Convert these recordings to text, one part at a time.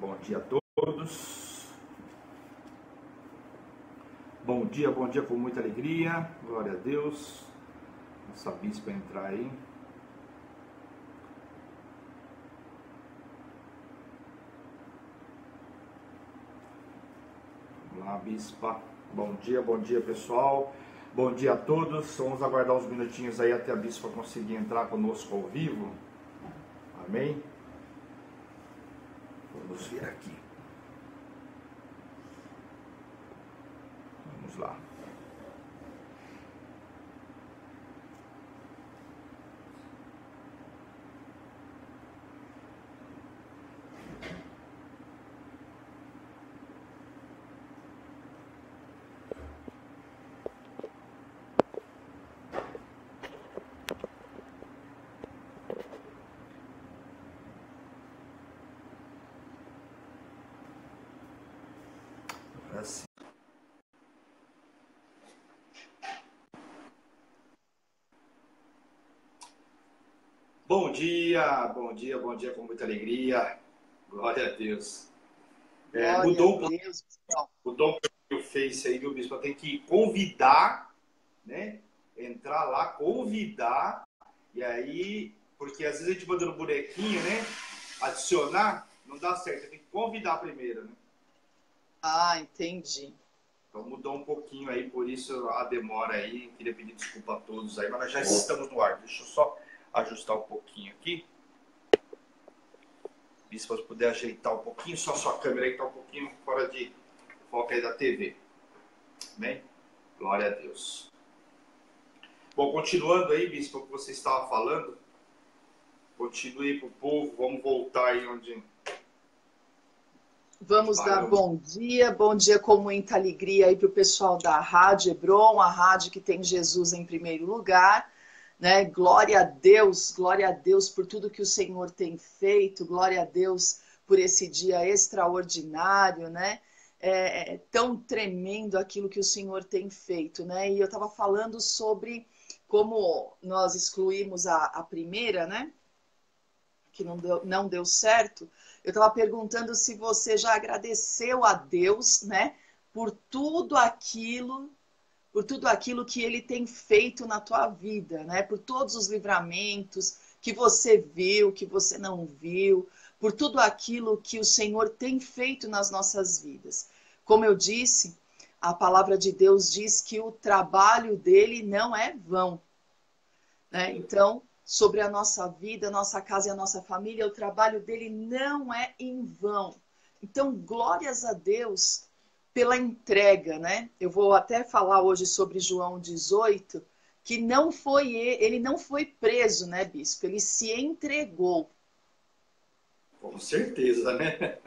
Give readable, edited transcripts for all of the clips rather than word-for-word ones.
Bom dia a todos. Bom dia com muita alegria. Glória a Deus. Nossa bispa entrar aí. Vamos lá, bispa. Bom dia pessoal. Bom dia a todos. Vamos aguardar uns minutinhos aí até a bispa conseguir entrar conosco ao vivo. Amém? Vamos ver aqui. Vamos lá. Assim. Bom dia com muita alegria. Glória a Deus. Mudou um pouco o Face aí, viu, bispo? Tem que convidar, né? Entrar lá, convidar, e aí, porque às vezes a gente manda no bonequinho, né? Adicionar, não dá certo, tem que convidar primeiro, né? Ah, entendi. Então mudou um pouquinho aí, por isso a demora aí. Queria pedir desculpa a todos aí, mas nós já estamos no ar. Deixa eu só ajustar um pouquinho aqui. Se você puder ajeitar um pouquinho, só sua câmera aí está um pouquinho fora de foco aí da TV. Amém? Glória a Deus. Bom, continuando aí, bispo, o que você estava falando. Continue aí para o povo, vamos voltar aí onde... Vamos dar bom dia com muita alegria aí para o pessoal da Rádio Hebron, a rádio que tem Jesus em primeiro lugar, né? Glória a Deus por tudo que o Senhor tem feito, glória a Deus por esse dia extraordinário, né? É tão tremendo aquilo que o Senhor tem feito, né? E eu estava falando sobre como nós excluímos a primeira, né? Que não deu certo. Eu estava perguntando se você já agradeceu a Deus, né, por tudo aquilo que Ele tem feito na tua vida, né, por todos os livramentos que você viu, que você não viu, por tudo aquilo que o Senhor tem feito nas nossas vidas. Como eu disse, a palavra de Deus diz que o trabalho dele não é vão, né? Então, sobre a nossa vida, a nossa casa e a nossa família, o trabalho dele não é em vão. Então, glórias a Deus pela entrega, né? Eu vou até falar hoje sobre João 18, que não foi ele não foi preso, né, bispo? Ele se entregou. Com certeza, né?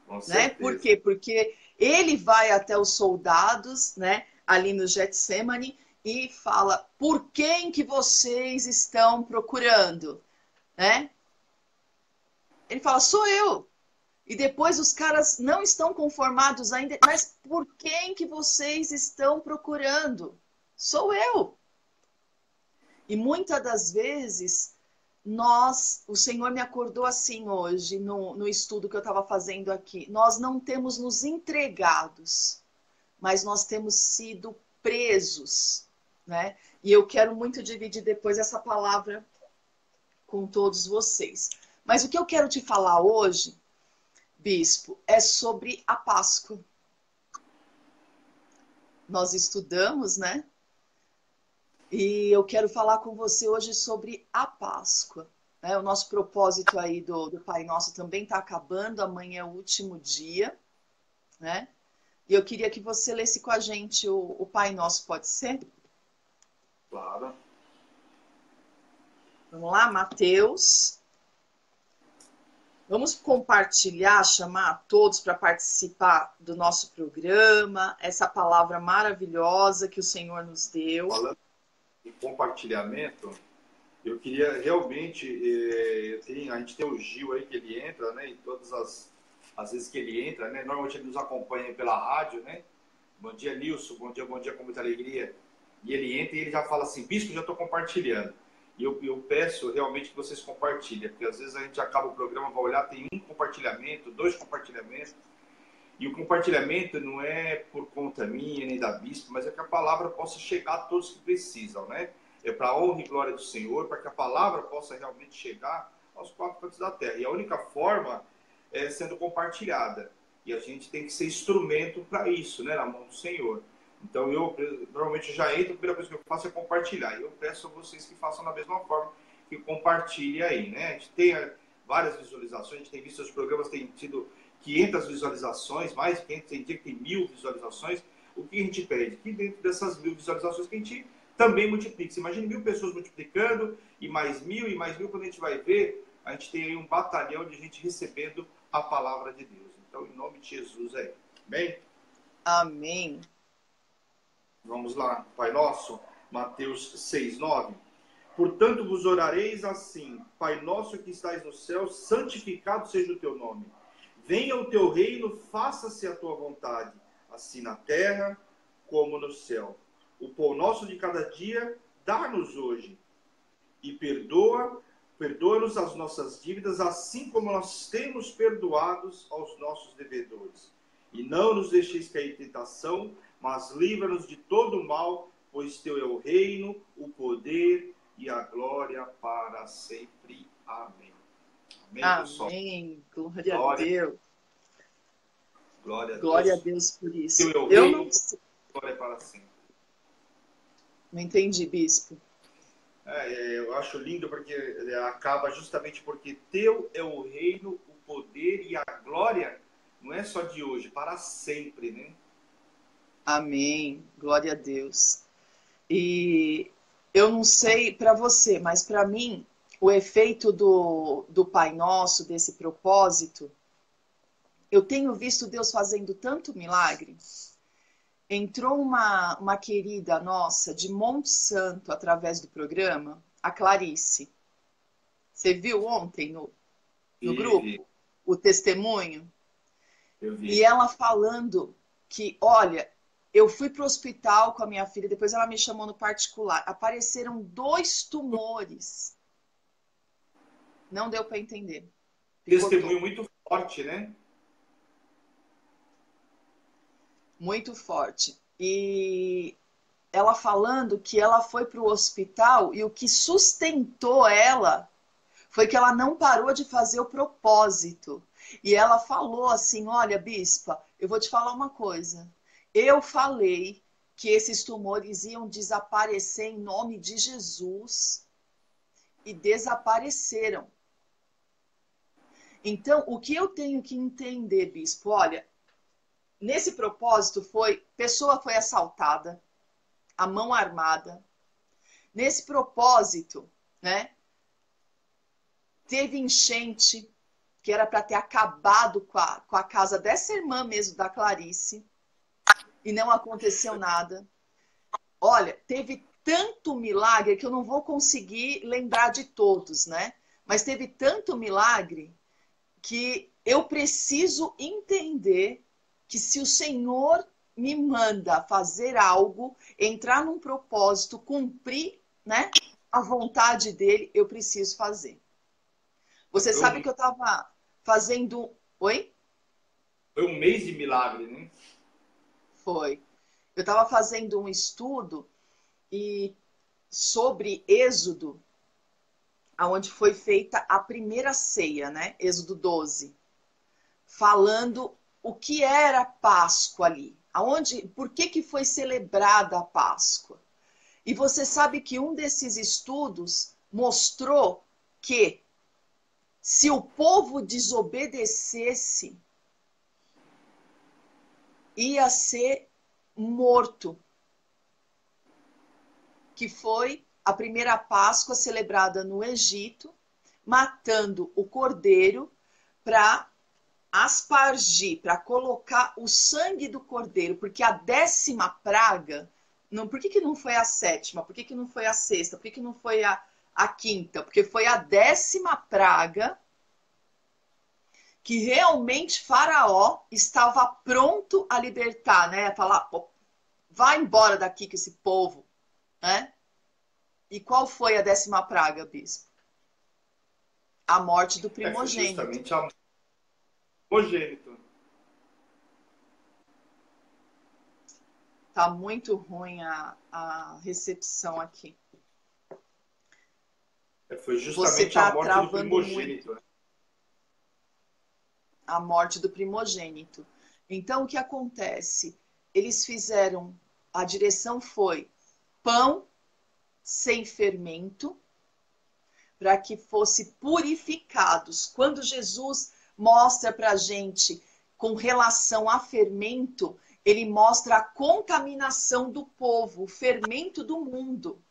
Com Né? certeza. Por quê? Porque ele vai até os soldados, né, ali no Getsemane, e fala: por quem que vocês estão procurando? Né? Ele fala: sou eu. E depois os caras não estão conformados ainda, mas por quem que vocês estão procurando? Sou eu. E muitas das vezes o Senhor me acordou assim hoje no estudo que eu estava fazendo aqui. Nós não temos nos entregados, mas nós temos sido presos, né? E eu quero muito dividir depois essa palavra com todos vocês. Mas o que eu quero te falar hoje, bispo, é sobre a Páscoa. Nós estudamos, né? E eu quero falar com você hoje sobre a Páscoa. O nosso propósito aí do Pai Nosso também está acabando, amanhã é o último dia, né? E eu queria que você lesse com a gente o Pai Nosso, pode ser? Claro. Vamos lá, Mateus. Vamos compartilhar, chamar todos para participar do nosso programa, essa palavra maravilhosa que o Senhor nos deu. Falando em compartilhamento, eu queria realmente, a gente tem o Gil aí que ele entra, né? E todas as vezes que ele entra, né? Normalmente ele nos acompanha pela rádio, né? Bom dia, Nilson, bom dia com muita alegria. E ele entra e ele já fala assim: bispo, já estou compartilhando. E eu peço realmente que vocês compartilhem, porque às vezes a gente acaba o programa, vai olhar, tem um compartilhamento, 2 compartilhamentos, e o compartilhamento não é por conta minha nem da bispa, mas é que a palavra possa chegar a todos que precisam, né? É para a honra e glória do Senhor, para que a palavra possa realmente chegar aos 4 cantos da terra. E a única forma é sendo compartilhada. E a gente tem que ser instrumento para isso, né? Na mão do Senhor. Então, eu normalmente já entro, a primeira coisa que eu faço é compartilhar. E eu peço a vocês que façam da mesma forma, que compartilhem aí, né? A gente tem várias visualizações, a gente tem visto os programas, tem tido 500 visualizações, mais de 500, tem dia que tem 1000 visualizações. O que a gente pede? Que dentro dessas 1000 visualizações que a gente também multiplique. Você imagine 1000 pessoas multiplicando, e mais 1000, e mais 1000, quando a gente vai ver, a gente tem aí um batalhão de gente recebendo a palavra de Deus. Então, em nome de Jesus aí. Amém? Amém. Vamos lá, Pai Nosso, Mateus 6:9. Portanto vos orareis assim: Pai nosso que estais no céu, santificado seja o teu nome. Venha o teu reino, faça-se a tua vontade, assim na terra como no céu. O pão nosso de cada dia, dá-nos hoje. E perdoa-nos as nossas dívidas, assim como nós temos perdoados aos nossos devedores. E não nos deixeis cair em tentação, mas livra-nos de todo o mal, pois teu é o reino, o poder e a glória para sempre. Amém. Amém, pessoal? Amém. Glória a Deus. Glória a Deus. Glória a Deus por isso. Teu é o Eu reino, não sei. glória para sempre. Não entendi, bispo. Eu acho lindo porque acaba justamente porque teu é o reino, o poder e a glória, não é só de hoje, para sempre, né? Amém. Glória a Deus. E eu não sei para você, mas para mim, o efeito do Pai Nosso, desse propósito, eu tenho visto Deus fazendo tanto milagre. Entrou uma querida nossa de Monte Santo através do programa, a Clarice. Você viu ontem no grupo o testemunho? Eu vi. E ela falando que, olha, eu fui para o hospital com a minha filha, depois ela me chamou no particular. Apareceram 2 tumores. Não deu para entender. Testemunho muito forte, né? Muito forte. E ela falando que ela foi para o hospital e o que sustentou ela foi que ela não parou de fazer o propósito. E ela falou assim, olha, bispa, eu vou te falar uma coisa. Eu falei que esses tumores iam desaparecer em nome de Jesus e desapareceram. Então, o que eu tenho que entender, bispo, olha, nesse propósito pessoa foi assaltada, a mão armada. Nesse propósito, né, teve enchente, que era para ter acabado com a casa dessa irmã mesmo, da Clarice, e não aconteceu nada. Olha, teve tanto milagre que eu não vou conseguir lembrar de todos, né? Mas teve tanto milagre que eu preciso entender que se o Senhor me manda fazer algo, entrar num propósito, cumprir, né, a vontade dele, eu preciso fazer. Você sabe que eu estava fazendo... Oi? Foi um mês de milagre, né? Foi. Eu estava fazendo um estudo sobre Êxodo, onde foi feita a primeira ceia, né? Êxodo 12. Falando o que era Páscoa ali. Por que foi celebrada a Páscoa? E você sabe que um desses estudos mostrou que se o povo desobedecesse, ia ser morto. Que foi a primeira Páscoa celebrada no Egito, matando o cordeiro para aspargir, para colocar o sangue do cordeiro, porque a 10ª praga, por que não foi a 7ª? Por que não foi a 6ª? Por que não foi a 5ª? Porque foi a 10ª praga que realmente Faraó estava pronto a libertar, né? Falar, vai embora daqui com esse povo, né? E qual foi a 10ª praga, bispo? A morte do primogênito. Foi justamente a primogênito. Tá muito ruim a recepção aqui. Foi justamente a morte do primogênito. Muito. A morte do primogênito. Então, o que acontece? Eles fizeram, a direção foi pão sem fermento, para que fosse purificados. Quando Jesus mostra para a gente com relação a fermento, ele mostra a contaminação do povo, o fermento do mundo,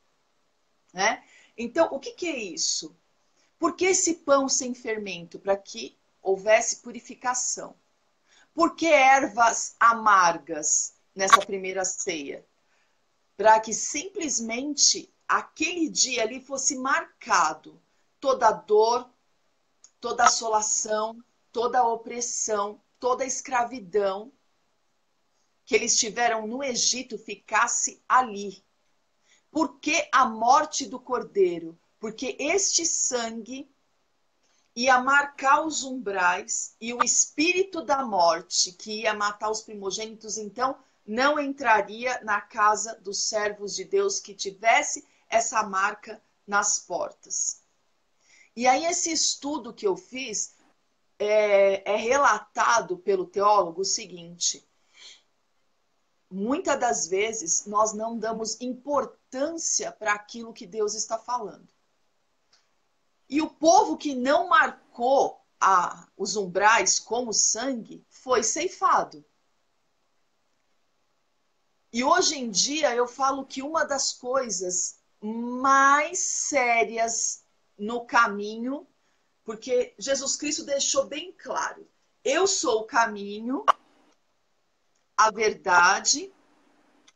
né? Então, o que é isso? Por que esse pão sem fermento? Para que houvesse purificação. Por que ervas amargas nessa primeira ceia? Para que simplesmente aquele dia ali fosse marcado toda a dor, toda a assolação, toda a opressão, toda a escravidão que eles tiveram no Egito ficasse ali. Por que a morte do cordeiro? Porque este sangue ia marcar os umbrais e o espírito da morte que ia matar os primogênitos, então, não entraria na casa dos servos de Deus que tivesse essa marca nas portas. E aí esse estudo que eu fiz é relatado pelo teólogo o seguinte: muitas das vezes nós não damos importância para aquilo que Deus está falando. E o povo que não marcou os umbrais com o sangue foi ceifado. E hoje em dia eu falo que uma das coisas mais sérias no caminho, porque Jesus Cristo deixou bem claro: eu sou o caminho, a verdade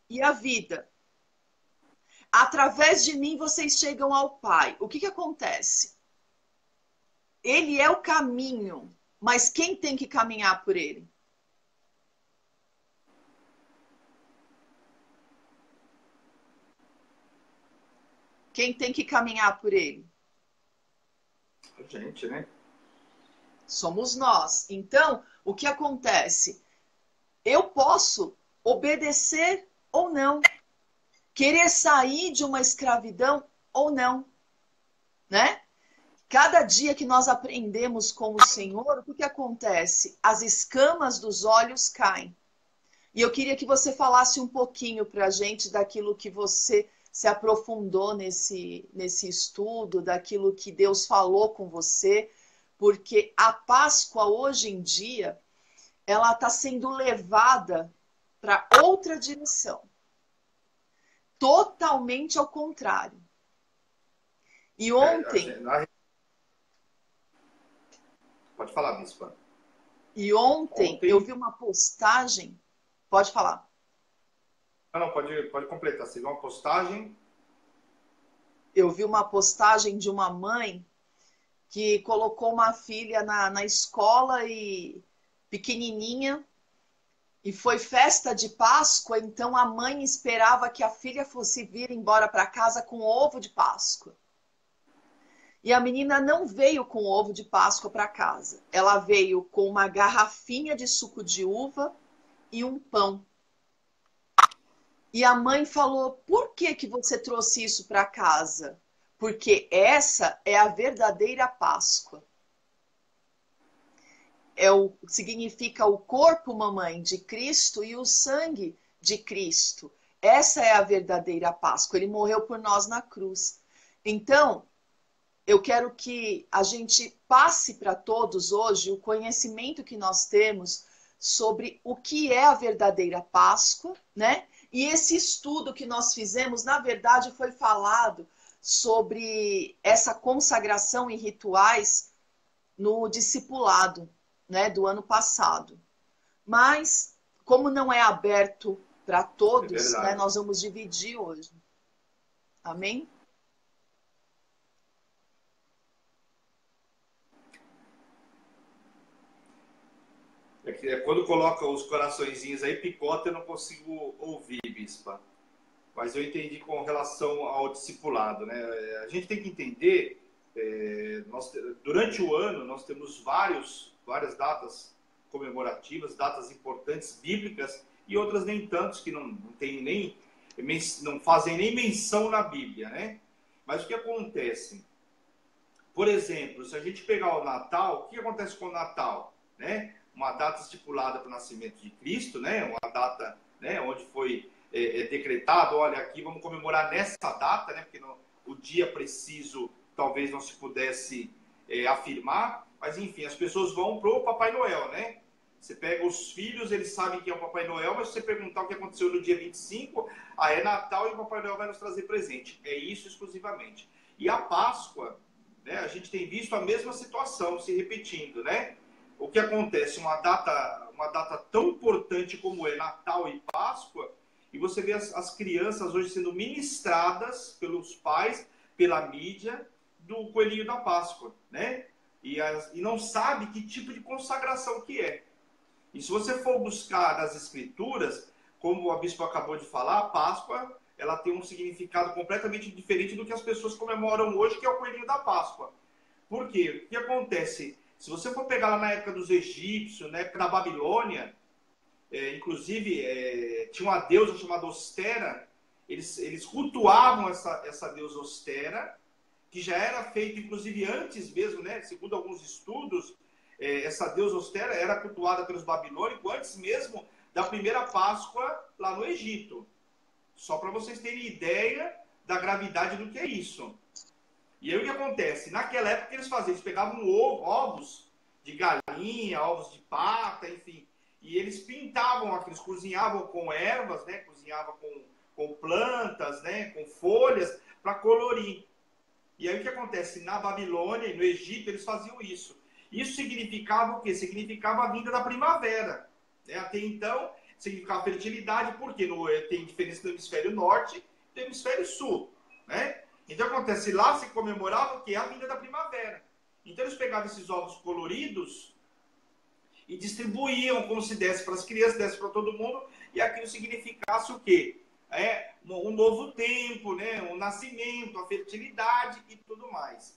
e a vida. Através de mim vocês chegam ao Pai. O que acontece? Ele é o caminho, mas quem tem que caminhar por ele? Quem tem que caminhar por ele? A gente, né? Somos nós. Então, o que acontece? Eu posso obedecer ou não, querer sair de uma escravidão ou não, né? Cada dia que nós aprendemos com o Senhor, o que acontece? As escamas dos olhos caem. E eu queria que você falasse um pouquinho para a gente daquilo que você se aprofundou nesse estudo, daquilo que Deus falou com você, porque a Páscoa hoje em dia, ela está sendo levada para outra direção. Totalmente ao contrário. E ontem... Pode falar, bispa. E ontem eu vi uma postagem... Pode falar. Não, pode completar. Você viu uma postagem? Eu vi uma postagem de uma mãe que colocou uma filha na escola e pequenininha, e foi festa de Páscoa, então a mãe esperava que a filha fosse vir embora para casa com ovo de Páscoa. E a menina não veio com ovo de Páscoa para casa. Ela veio com uma garrafinha de suco de uva e um pão. E a mãe falou: por que você trouxe isso para casa? Porque essa é a verdadeira Páscoa. Significa o corpo, mamãe, de Cristo e o sangue de Cristo. Essa é a verdadeira Páscoa. Ele morreu por nós na cruz. Então, eu quero que a gente passe para todos hoje o conhecimento que nós temos sobre o que é a verdadeira Páscoa, né? E esse estudo que nós fizemos, na verdade, foi falado sobre essa consagração e rituais no discipulado, né, do ano passado. Mas, como não é aberto para todos, né, nós vamos dividir hoje. Amém? Quando coloca os coraçõezinhos aí, picota, eu não consigo ouvir, bispa. mas eu entendi com relação ao discipulado, né? A gente tem que entender, durante o ano nós temos várias datas comemorativas, datas importantes bíblicas e outras nem tantos que não fazem nem menção na Bíblia, né? Mas o que acontece? Por exemplo, se a gente pegar o Natal, o que acontece com o Natal, né? Uma data estipulada para o nascimento de Cristo, né? Uma data, né, onde foi decretado, olha, aqui vamos comemorar nessa data, né? Porque o dia preciso talvez não se pudesse afirmar, mas enfim, as pessoas vão pro Papai Noel, né? Você pega os filhos, eles sabem que é o Papai Noel, mas se você perguntar o que aconteceu no dia 25, é Natal e o Papai Noel vai nos trazer presente. É isso exclusivamente. E a Páscoa, né, a gente tem visto a mesma situação se repetindo, né? O que acontece? Uma data tão importante como é Natal e Páscoa, e você vê as crianças hoje sendo ministradas pelos pais, pela mídia, do coelhinho da Páscoa, né? E não sabe que tipo de consagração que é. E se você for buscar nas Escrituras, como o bispo acabou de falar, a Páscoa ela tem um significado completamente diferente do que as pessoas comemoram hoje, que é o coelhinho da Páscoa. Por quê? O que acontece? Se você for pegar lá na época dos egípcios, na época da Babilônia, inclusive tinha uma deusa chamada Ostera, eles cultuavam essa deusa Ostera, que já era feita, inclusive antes mesmo, né, segundo alguns estudos, essa deusa Ostera era cultuada pelos babilônicos antes mesmo da primeira Páscoa lá no Egito. Só para vocês terem ideia da gravidade do que é isso. E aí o que acontece? Naquela época eles faziam, eles pegavam ovos de galinha, ovos de pata, enfim, e eles pintavam aqueles, cozinhavam com ervas, né, cozinhavam com plantas, né, com folhas, para colorir. E aí o que acontece? Na Babilônia e no Egito eles faziam isso. Isso significava o quê? Significava a vinda da primavera. Né? Até então, significava fertilidade, porque tem diferença do hemisfério norte e do hemisfério sul. Né? Então acontece, lá se comemorava o quê? A vinda da primavera. Então eles pegavam esses ovos coloridos e distribuíam como se desse para as crianças, desse para todo mundo, e aquilo significasse o quê? Um novo tempo, né? Um nascimento, a fertilidade e tudo mais.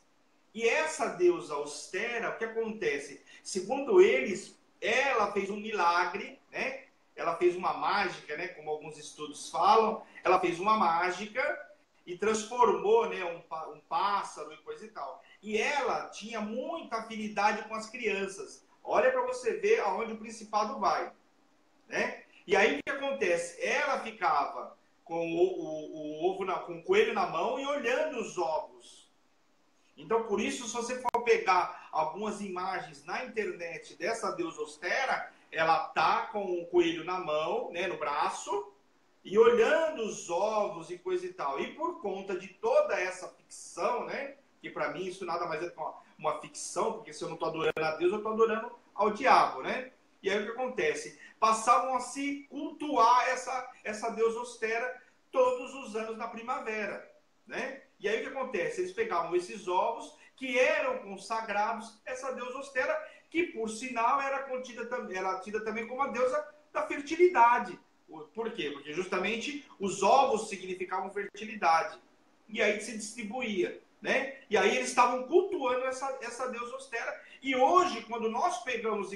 E essa deusa Ostera, o que acontece? Segundo eles, ela fez um milagre, né? Ela fez uma mágica, né? Como alguns estudos falam, ela fez uma mágica e transformou, né, um pássaro e coisa e tal. E ela tinha muita afinidade com as crianças. Olha para você ver aonde o principado vai, né? E aí o que acontece? Ela ficava com com o coelho na mão e olhando os ovos. Então, por isso, se você for pegar algumas imagens na internet dessa deusa Ostera, ela tá com o coelho na mão, né, no braço, e olhando os ovos e coisa e tal. E por conta de toda essa ficção, né, que para mim isso nada mais é que uma ficção, porque se eu não estou adorando a Deus, eu estou adorando ao diabo, né? E aí o que acontece? Passavam a se cultuar essa deusa Ostera todos os anos na primavera, né? E aí o que acontece? Eles pegavam esses ovos que eram consagrados a essa deusa Ostera, que por sinal era tida também como a deusa da fertilidade. Por quê? Porque justamente os ovos significavam fertilidade. E aí se distribuía, né? E aí eles estavam cultuando essa deusa Ostera. E hoje, quando nós pegamos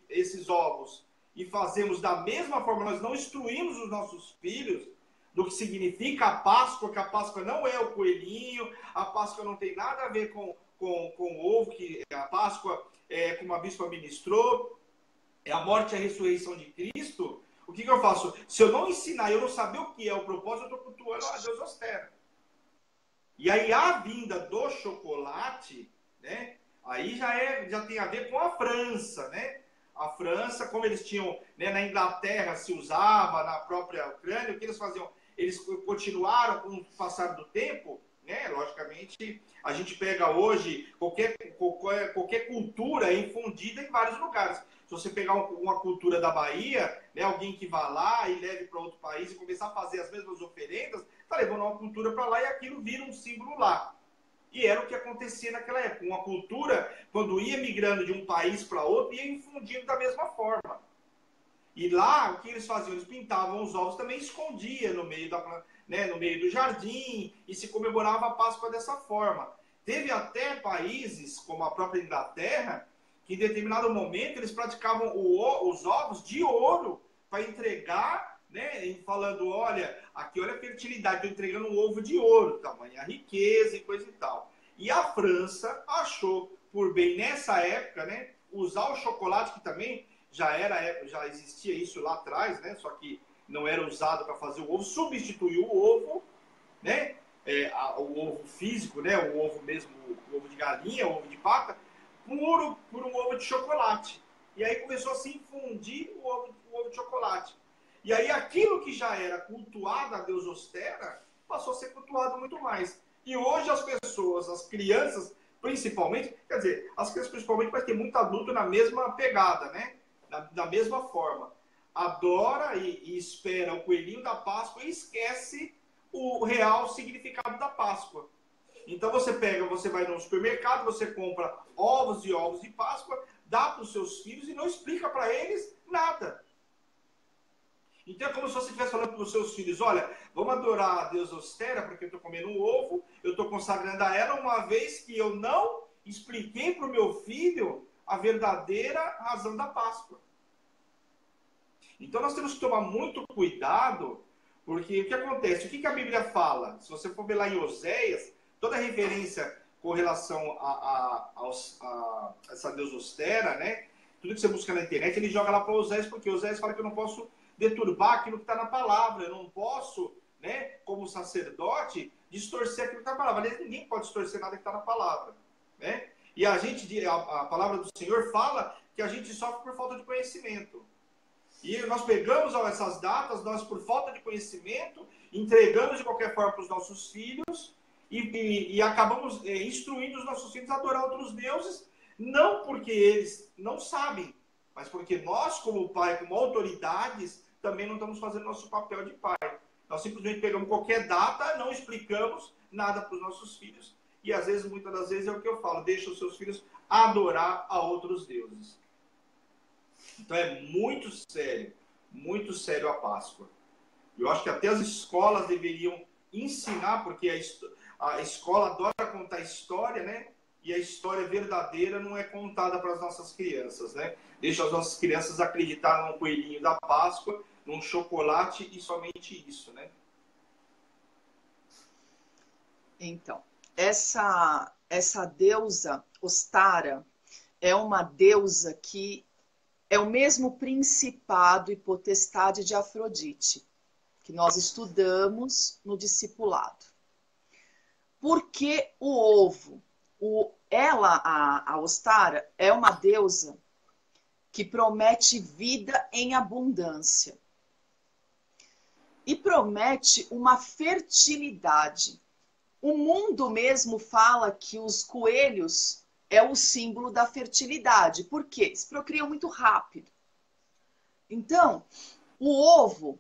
esses ovos e fazemos da mesma forma, nós não instruímos os nossos filhos do que significa a Páscoa, que a Páscoa não é o coelhinho, a Páscoa não tem nada a ver com o ovo, que a Páscoa, como a bispa ministrou, é a morte e a ressurreição de Cristo. O que eu faço? Se eu não ensinar, eu não saber o que é o propósito, eu estou cultuando a Deus Ostera. E aí a vinda do chocolate, né? Aí já tem a ver com a França, né? A França, como eles tinham, né, na Inglaterra se usava, na própria Ucrânia, o que eles faziam? Eles continuaram com o passar do tempo, né? Logicamente, a gente pega hoje qualquer cultura infundida em vários lugares. Se você pegar uma cultura da Bahia, né, alguém que vá lá e leve para outro país e começar a fazer as mesmas oferendas, está levando uma cultura para lá e aquilo vira um símbolo lá. E era o que acontecia naquela época. Uma cultura, quando ia migrando de um país para outro, ia infundindo da mesma forma. E lá, o que eles faziam? Eles pintavam os ovos, também escondia no meio né, no meio do jardim, e se comemorava a Páscoa dessa forma. Teve até países, como a própria Inglaterra, que em determinado momento eles praticavam os ovos de ouro para entregar, né, falando, olha, aqui olha a fertilidade, estou entregando um ovo de ouro, tamanha riqueza e coisa e tal. E a França achou por bem, nessa época, né, usar o chocolate, que também já existia isso lá atrás, né, só que não era usado para fazer o ovo, substituiu o ovo, né, o ovo físico, né, o ovo mesmo, o ovo de galinha, o ovo de paca, por um ovo de chocolate. E aí começou a se infundir o ovo de chocolate. E aí aquilo que já era cultuado a Deus Ostera, passou a ser cultuado muito mais. E hoje as pessoas, as crianças, principalmente, quer dizer, as crianças principalmente, mas tem muito adulto na mesma pegada, né? Da mesma forma. Adora e espera o coelhinho da Páscoa e esquece o real significado da Páscoa. Então você vai no supermercado, você compra ovos e ovos de Páscoa, dá para os seus filhos e não explica para eles nada. Então é como se você estivesse falando para os seus filhos, olha, vamos adorar a Deus Ostera, porque eu estou comendo um ovo, eu estou consagrando a ela, uma vez que eu não expliquei para o meu filho a verdadeira razão da Páscoa. Então nós temos que tomar muito cuidado, porque o que acontece? O que a Bíblia fala? Se você for ver lá em Oséias, toda referência com relação a essa Deus Ostera, né? Tudo que você busca na internet, ele joga lá para Oséias, porque Oséias fala que eu não posso deturbar aquilo que está na palavra, eu não posso, né, como sacerdote, distorcer aquilo que está na palavra. Aliás, ninguém pode distorcer nada que está na palavra, né? E a palavra do Senhor fala que a gente sofre por falta de conhecimento. E nós pegamos essas datas, nós por falta de conhecimento, entregamos de qualquer forma para os nossos filhos e acabamos instruindo os nossos filhos a adorar outros deuses, não porque eles não sabem, mas porque nós, como pai, como autoridades, também não estamos fazendo nosso papel de pai. Nós simplesmente pegamos qualquer data, não explicamos nada para os nossos filhos. E às vezes, muitas das vezes, é o que eu falo, deixa os seus filhos adorar a outros deuses. Então é muito sério a Páscoa. Eu acho que até as escolas deveriam ensinar, porque a escola adora contar história, né? E a história verdadeira não é contada para as nossas crianças, né? Deixa as nossas crianças acreditar num coelhinho da Páscoa, num chocolate e somente isso, né? Então, essa deusa Ostara é uma deusa que é o mesmo principado e potestade de Afrodite, que nós estudamos no discipulado. Porque o ovo, a Ostara, é uma deusa que promete vida em abundância. E promete uma fertilidade. O mundo mesmo fala que os coelhos é o símbolo da fertilidade. Por quê? Eles procriam muito rápido. Então, o ovo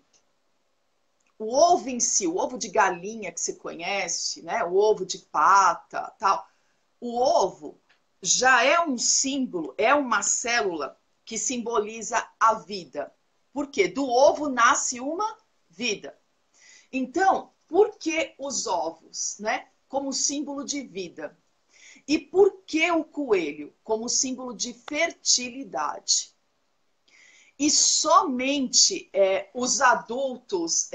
em si, o ovo de galinha que se conhece, né? O ovo de pata, tal. O ovo já é um símbolo, é uma célula que simboliza a vida. Por quê? Do ovo nasce uma vida. Então, por que os ovos, né? Como símbolo de vida. E por que o coelho? Como símbolo de fertilidade. E somente os adultos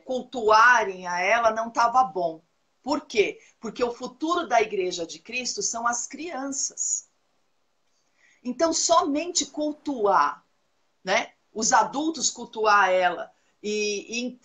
cultuarem a ela não estava bom. Por quê? Porque o futuro da Igreja de Cristo são as crianças. Então, somente cultuar, né? Os adultos cultuar ela e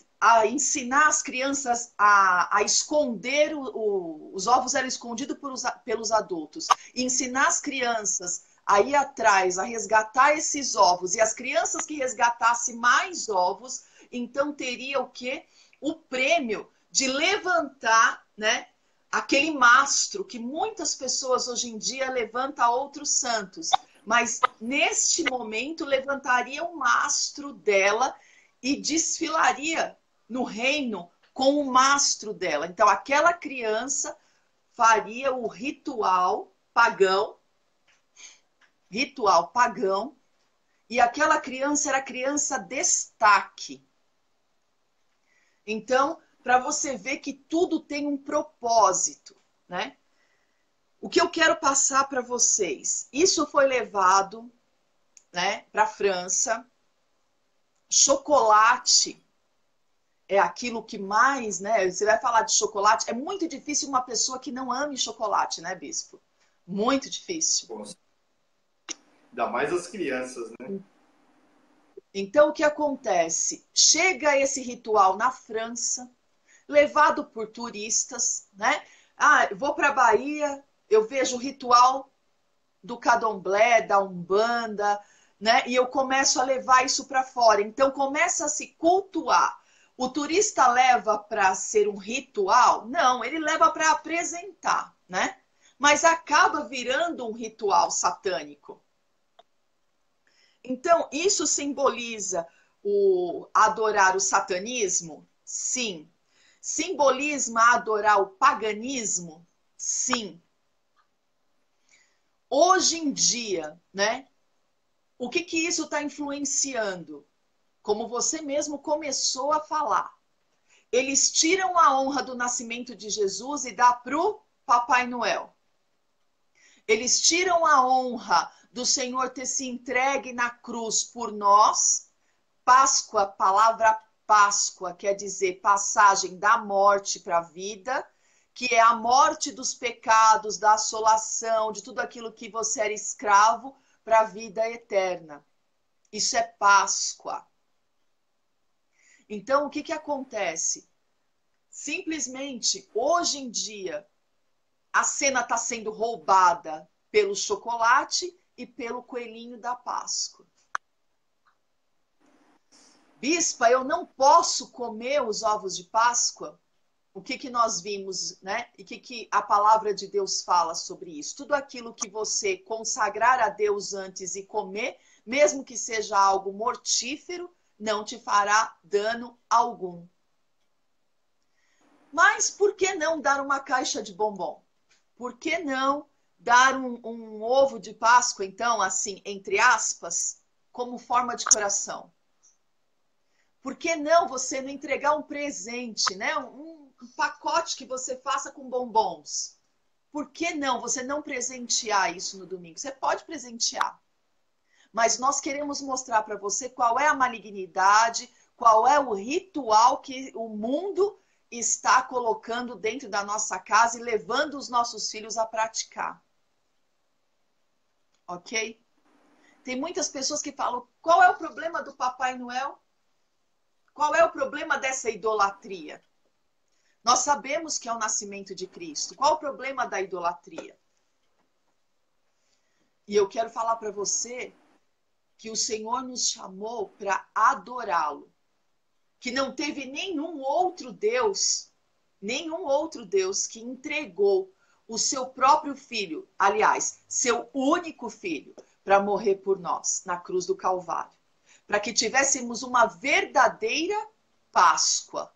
ensinar as crianças a esconder os ovos eram escondidos pelos adultos. E ensinar as crianças a ir atrás, a resgatar esses ovos. E as crianças que resgatassem mais ovos, então teria o quê? O prêmio de levantar, né, aquele mastro que muitas pessoas hoje em dia levantam a outros santos. Mas neste momento levantaria o mastro dela e desfilaria no reino com o mastro dela. Então aquela criança faria o ritual pagão, e aquela criança era criança destaque. Então, para você ver que tudo tem um propósito, né? O que eu quero passar para vocês, isso foi levado, né, para a França. Chocolate é aquilo que mais, né? Você vai falar de chocolate, é muito difícil uma pessoa que não ame chocolate, né, bispo? Muito difícil. Ainda mais as crianças, né? Então, o que acontece? Chega esse ritual na França, levado por turistas, né? Ah, eu vou para a Bahia, eu vejo o ritual do candomblé, da umbanda, né? E eu começo a levar isso para fora. Então, começa a se cultuar. O turista leva para ser um ritual? Não, ele leva para apresentar, né? Mas acaba virando um ritual satânico. Então, isso simboliza o adorar o satanismo? Sim. Simboliza adorar o paganismo? Sim. Hoje em dia, né? O que que isso está influenciando? Como você mesmo começou a falar. Eles tiram a honra do nascimento de Jesus e dá para o Papai Noel. Eles tiram a honra do Senhor ter se entregue na cruz por nós. Páscoa, palavra Páscoa, quer dizer passagem da morte para a vida, que é a morte dos pecados, da assolação, de tudo aquilo que você era escravo, para a vida eterna. Isso é Páscoa. Então, o que que acontece? Simplesmente, hoje em dia, a cena está sendo roubada pelo chocolate e pelo coelhinho da Páscoa. Bispa, eu não posso comer os ovos de Páscoa? O que que nós vimos, né? E o que que a palavra de Deus fala sobre isso? Tudo aquilo que você consagrar a Deus antes e comer, mesmo que seja algo mortífero, não te fará dano algum. Mas por que não dar uma caixa de bombom? Por que não dar um ovo de Páscoa, então, assim, entre aspas, como forma de coração? Por que não você não entregar um presente, né? Um pacote que você faça com bombons? Por que não você não presentear isso no domingo? Você pode presentear. Mas nós queremos mostrar para você qual é a malignidade, qual é o ritual que o mundo está colocando dentro da nossa casa e levando os nossos filhos a praticar. Ok? Tem muitas pessoas que falam, qual é o problema do Papai Noel? Qual é o problema dessa idolatria? Nós sabemos que é o nascimento de Cristo. Qual o problema da idolatria? E eu quero falar para você que o Senhor nos chamou para adorá-lo. Que não teve nenhum outro Deus que entregou o seu próprio filho, aliás, seu único filho, para morrer por nós na cruz do Calvário. Para que tivéssemos uma verdadeira Páscoa.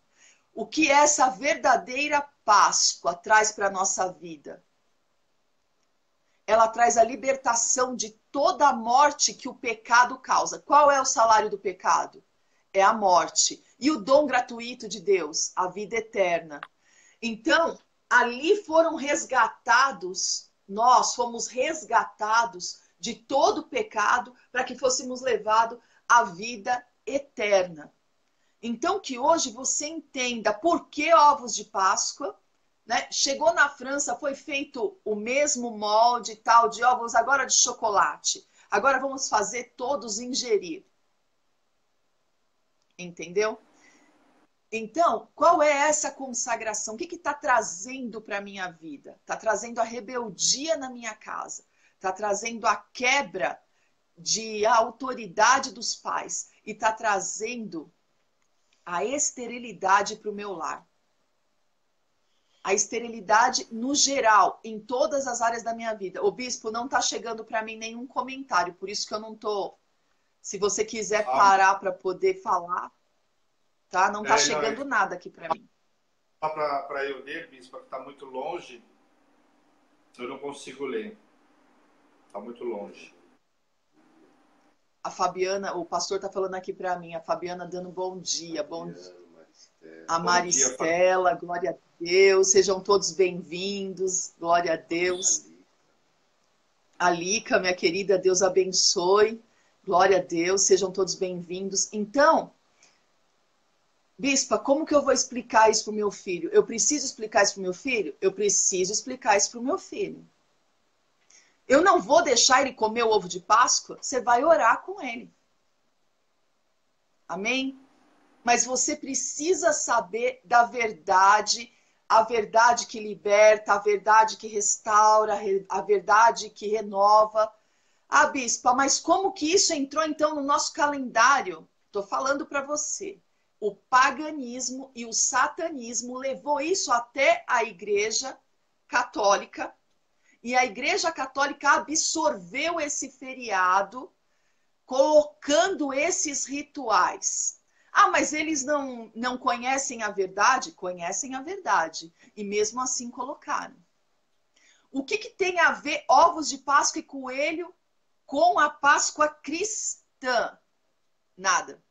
O que essa verdadeira Páscoa traz para a nossa vida? Ela traz a libertação de toda a morte que o pecado causa. Qual é o salário do pecado? É a morte. E o dom gratuito de Deus, a vida eterna. Então, ali foram resgatados, nós fomos resgatados de todo o pecado para que fôssemos levados à vida eterna. Então, que hoje você entenda por que ovos de Páscoa, né? Chegou na França, foi feito o mesmo molde tal de ovos, agora de chocolate. Agora vamos fazer todos ingerir. Entendeu? Então, qual é essa consagração? O que está trazendo para a minha vida? Está trazendo a rebeldia na minha casa. Está trazendo a quebra de autoridade dos pais. E está trazendo a esterilidade para o meu lar. A esterilidade no geral, em todas as áreas da minha vida. O bispo, não está chegando para mim nenhum comentário, por isso que eu não estou... Se você quiser parar para poder falar, tá? Não está chegando nada aqui para mim. Para eu ler, bispo, que está muito longe, eu não consigo ler. Está muito longe. A Fabiana, o pastor está falando aqui para mim, a Fabiana dando bom dia. Bom dia. A Bom dia, Maristela, glória a Deus. Sejam todos bem-vindos. Glória a Deus. A Lica, minha querida, Deus abençoe. Glória a Deus. Sejam todos bem-vindos. Então, Bispa, como que eu vou explicar isso para o meu filho? Eu preciso explicar isso para o meu filho? Eu preciso explicar isso para o meu filho. Eu não vou deixar ele comer o ovo de Páscoa? Você vai orar com ele. Amém? Mas você precisa saber da verdade, a verdade que liberta, a verdade que restaura, a verdade que renova. Ah, Bispa, mas como que isso entrou então no nosso calendário? Estou falando para você. O paganismo e o satanismo levou isso até a Igreja Católica, e a Igreja Católica absorveu esse feriado, colocando esses rituais. Ah, mas eles não conhecem a verdade? Conhecem a verdade. E mesmo assim colocaram. O que tem a ver ovos de Páscoa e coelho com a Páscoa cristã? Nada.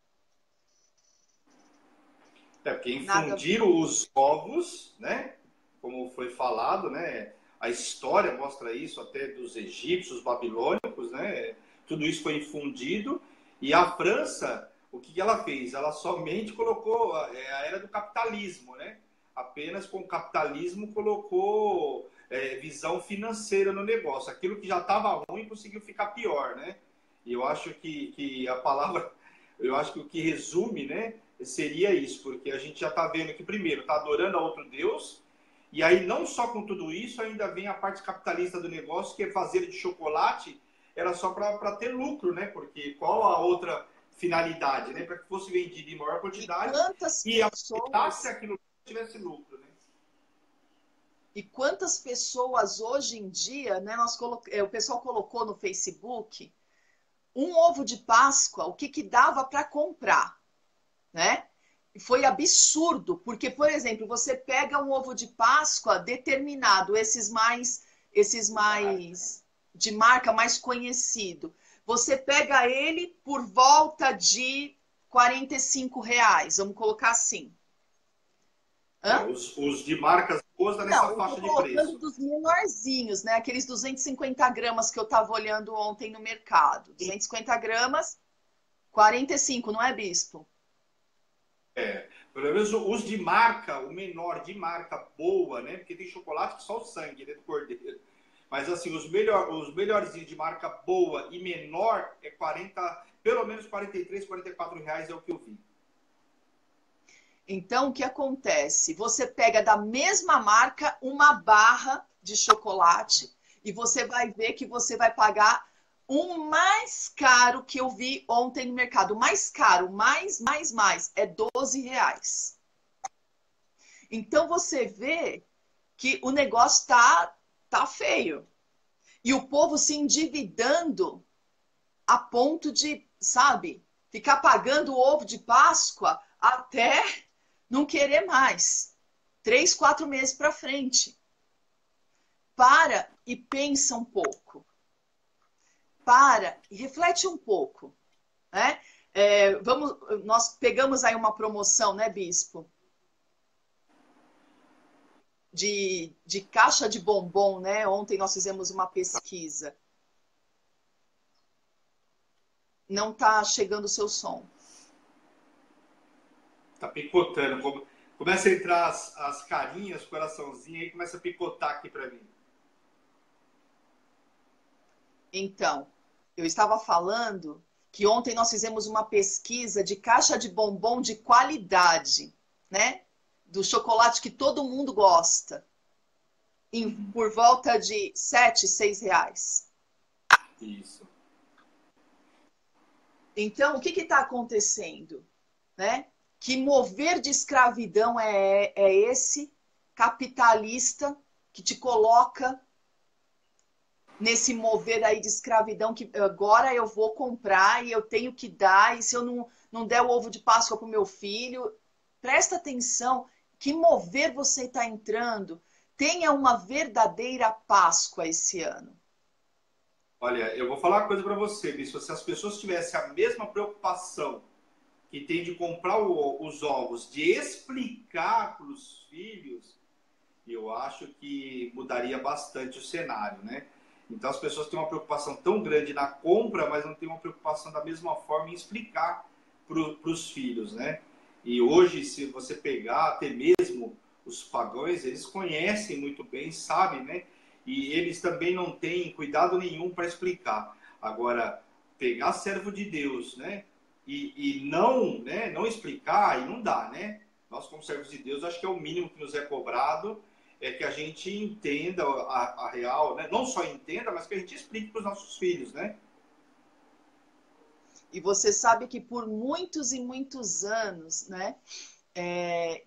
Porque infundiram os ovos, né? Como foi falado, né? A história mostra isso até dos egípcios, babilônicos, né? Tudo isso foi infundido. E a França, o que ela fez? Ela somente colocou a era do capitalismo, né? Apenas com o capitalismo colocou visão financeira no negócio. Aquilo que já estava ruim conseguiu ficar pior, né? E eu acho que a palavra, eu acho que o que resume, né? Seria isso, porque a gente já está vendo que, primeiro, está adorando a outro Deus, e aí não só com tudo isso, ainda vem a parte capitalista do negócio, que é fazer de chocolate, era só para ter lucro, né? Porque qual a outra finalidade, né? Para que fosse vendido em maior quantidade e aumentasse aquilo que tivesse lucro, né? E quantas pessoas hoje em dia, né? O pessoal colocou no Facebook um ovo de Páscoa, o que dava para comprar, né? Foi absurdo, porque, por exemplo, você pega um ovo de Páscoa determinado, esses mais de marca mais conhecido. Você pega ele por volta de R$ 45, vamos colocar assim. Os de marcas boas estão nessa faixa de preço. Dos menorzinhos, né? Aqueles 250 gramas que eu estava olhando ontem no mercado. 250 gramas, 45, não é, Bispo? Pelo menos os de marca, o menor de marca boa, né? Porque tem chocolate que só o sangue, né, do cordeiro. Mas assim, os melhorzinhos de marca boa e menor é 40, pelo menos 43, 44 reais é o que eu vi. Então, o que acontece? Você pega da mesma marca uma barra de chocolate e você vai ver que você vai pagar um mais caro que eu vi ontem no mercado. O mais caro, mais, é R$ 12. Então, você vê que o negócio tá feio. E o povo se endividando a ponto de, sabe, ficar pagando o ovo de Páscoa até não querer mais. 3, 4 meses para frente. Para e pensa um pouco. Para e reflete um pouco. Né? Nós pegamos aí uma promoção, né, Bispo? De caixa de bombom, né? Ontem nós fizemos uma pesquisa. Não está chegando o seu som. Tá picotando. Começa a entrar as carinhas, coraçãozinho, aí começa a picotar aqui para mim. Então, eu estava falando que ontem nós fizemos uma pesquisa de caixa de bombom de qualidade, né? Do chocolate que todo mundo gosta. Por volta de R$ 7, R$ 6. Isso. Então, o que está acontecendo? Né? Que mover de escravidão é esse capitalista que te coloca nesse mover aí de escravidão, que agora eu vou comprar e eu tenho que dar, e se eu não der o ovo de Páscoa para o meu filho, presta atenção, que mover você está entrando. Tenha uma verdadeira Páscoa esse ano. Olha, eu vou falar uma coisa para você, Bispo. Se as pessoas tivessem a mesma preocupação que tem de comprar os ovos, de explicar para os filhos, eu acho que mudaria bastante o cenário, né? Então as pessoas têm uma preocupação tão grande na compra, mas não têm uma preocupação da mesma forma em explicar para os filhos, né? E hoje, se você pegar até mesmo os pagãos, eles conhecem muito bem, sabem, né? E eles também não têm cuidado nenhum para explicar. Agora, pegar servo de Deus, né? E não, né? Não explicar, aí não dá, né? Nós, como servos de Deus, acho que é o mínimo que nos é cobrado, é que a gente entenda a real, né? Não só entenda, mas que a gente explique para os nossos filhos, né? E você sabe que por muitos e muitos anos, né?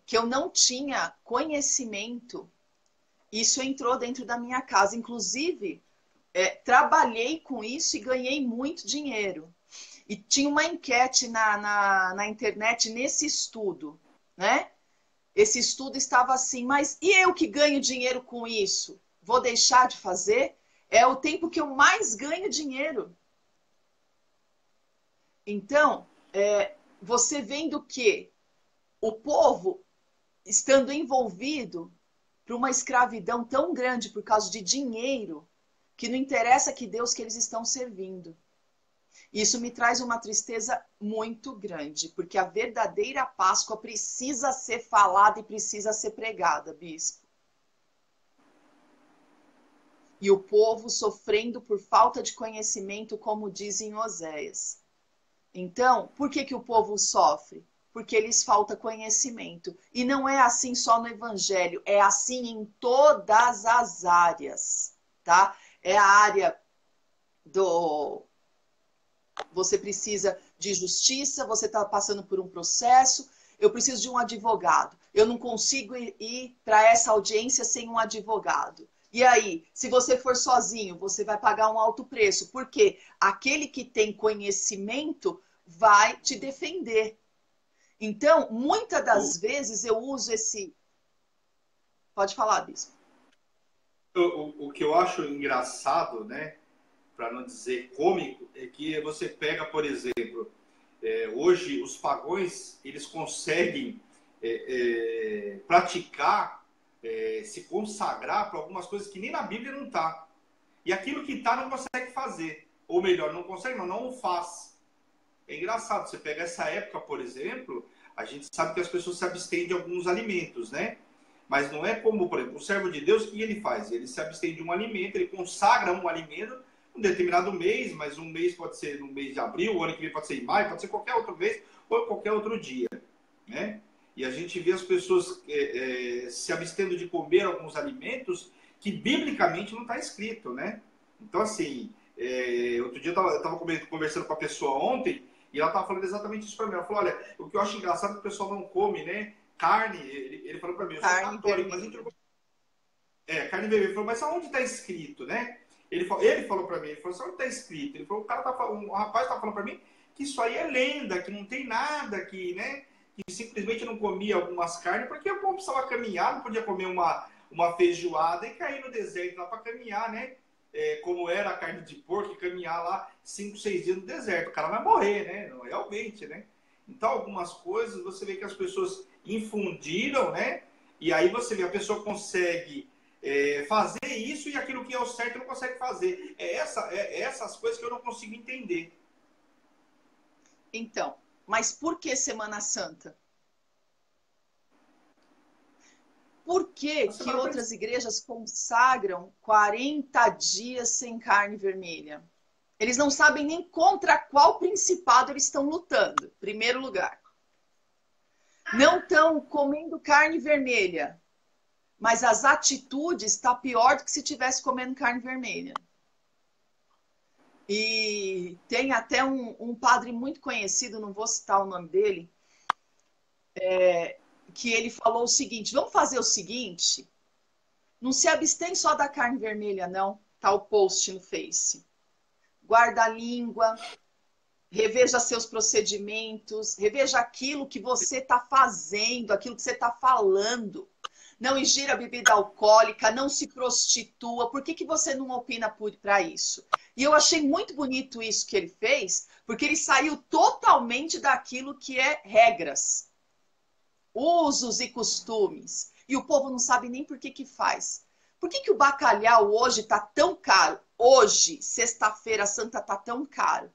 Que eu não tinha conhecimento, isso entrou dentro da minha casa. Inclusive, trabalhei com isso e ganhei muito dinheiro. E tinha uma enquete na internet nesse estudo, né? Esse estudo estava assim, mas e eu que ganho dinheiro com isso? Vou deixar de fazer? É o tempo que eu mais ganho dinheiro. Então, você vendo que o povo estando envolvido para uma escravidão tão grande por causa de dinheiro, que não interessa que Deus que eles estão servindo. Isso me traz uma tristeza muito grande, porque a verdadeira Páscoa precisa ser falada e precisa ser pregada, bispo. E o povo sofrendo por falta de conhecimento, como diz em Oséias. Então, por que o povo sofre? Porque lhes falta conhecimento. E não é assim só no Evangelho, é assim em todas as áreas, tá? É a área do... Você precisa de justiça, você está passando por um processo, eu preciso de um advogado. Eu não consigo ir para essa audiência sem um advogado. E aí, se você for sozinho, você vai pagar um alto preço, porque aquele que tem conhecimento vai te defender. Então, muitas das vezes eu uso esse... Pode falar, bispo. O que eu acho engraçado, né, para não dizer cômico, é que você pega, por exemplo, hoje os pagões, eles conseguem praticar, se consagrar para algumas coisas que nem na Bíblia não está. E aquilo que está não consegue fazer. Ou melhor, não consegue, não o faz. É engraçado, você pega essa época, por exemplo, a gente sabe que as pessoas se abstêm de alguns alimentos, né? Mas não é como, por exemplo, o servo de Deus, o que ele faz? Ele se abstém de um alimento, ele consagra um alimento um determinado mês, mas um mês pode ser no mês de abril, o ano que vem pode ser em maio, pode ser qualquer outro mês ou qualquer outro dia, né? E a gente vê as pessoas se abstendo de comer alguns alimentos que biblicamente não está escrito, né? Então, assim, outro dia eu estava conversando com a pessoa ontem e ela estava falando exatamente isso para mim. Ela falou, olha, o que eu acho engraçado é que o pessoal não come, né? Carne, ele falou para mim, eu sou católico, mas a gente não... carne vermelha. Ele falou, mas aonde está escrito, né? Ele falou para mim, ele falou, onde está escrito? Ele falou, o rapaz está falando para mim que isso aí é lenda, que não tem nada, que, né? Que simplesmente não comia algumas carnes, porque o povo precisava caminhar, não podia comer uma feijoada e cair no deserto lá para caminhar, né? Como era a carne de porco, e caminhar lá 5, 6 dias no deserto. O cara vai morrer, né? Não, realmente, né? Então, algumas coisas você vê que as pessoas infundiram, né? E aí você vê, a pessoa consegue fazer isso e aquilo que é o certo não consegue fazer. Essas coisas que eu não consigo entender. Então, mas por que Semana Santa? Por que outras igrejas consagram 40 dias sem carne vermelha? Eles não sabem nem contra qual principado eles estão lutando, em primeiro lugar. Não estão comendo carne vermelha, mas as atitudes estão pior do que se estivesse comendo carne vermelha. E tem até um padre muito conhecido, não vou citar o nome dele, que ele falou o seguinte, vamos fazer o seguinte, não se abstém só da carne vermelha, não. Tá o post no Face. Guarda a língua, reveja seus procedimentos, reveja aquilo que você está fazendo, aquilo que você está falando. não ingira bebida alcoólica, não se prostitua. Por que você não opina para isso? E eu achei muito bonito isso que ele fez, porque ele saiu totalmente daquilo que é regras, usos e costumes. E o povo não sabe nem por que faz. Por que o bacalhau hoje está tão caro? Hoje, sexta-feira santa, está tão caro.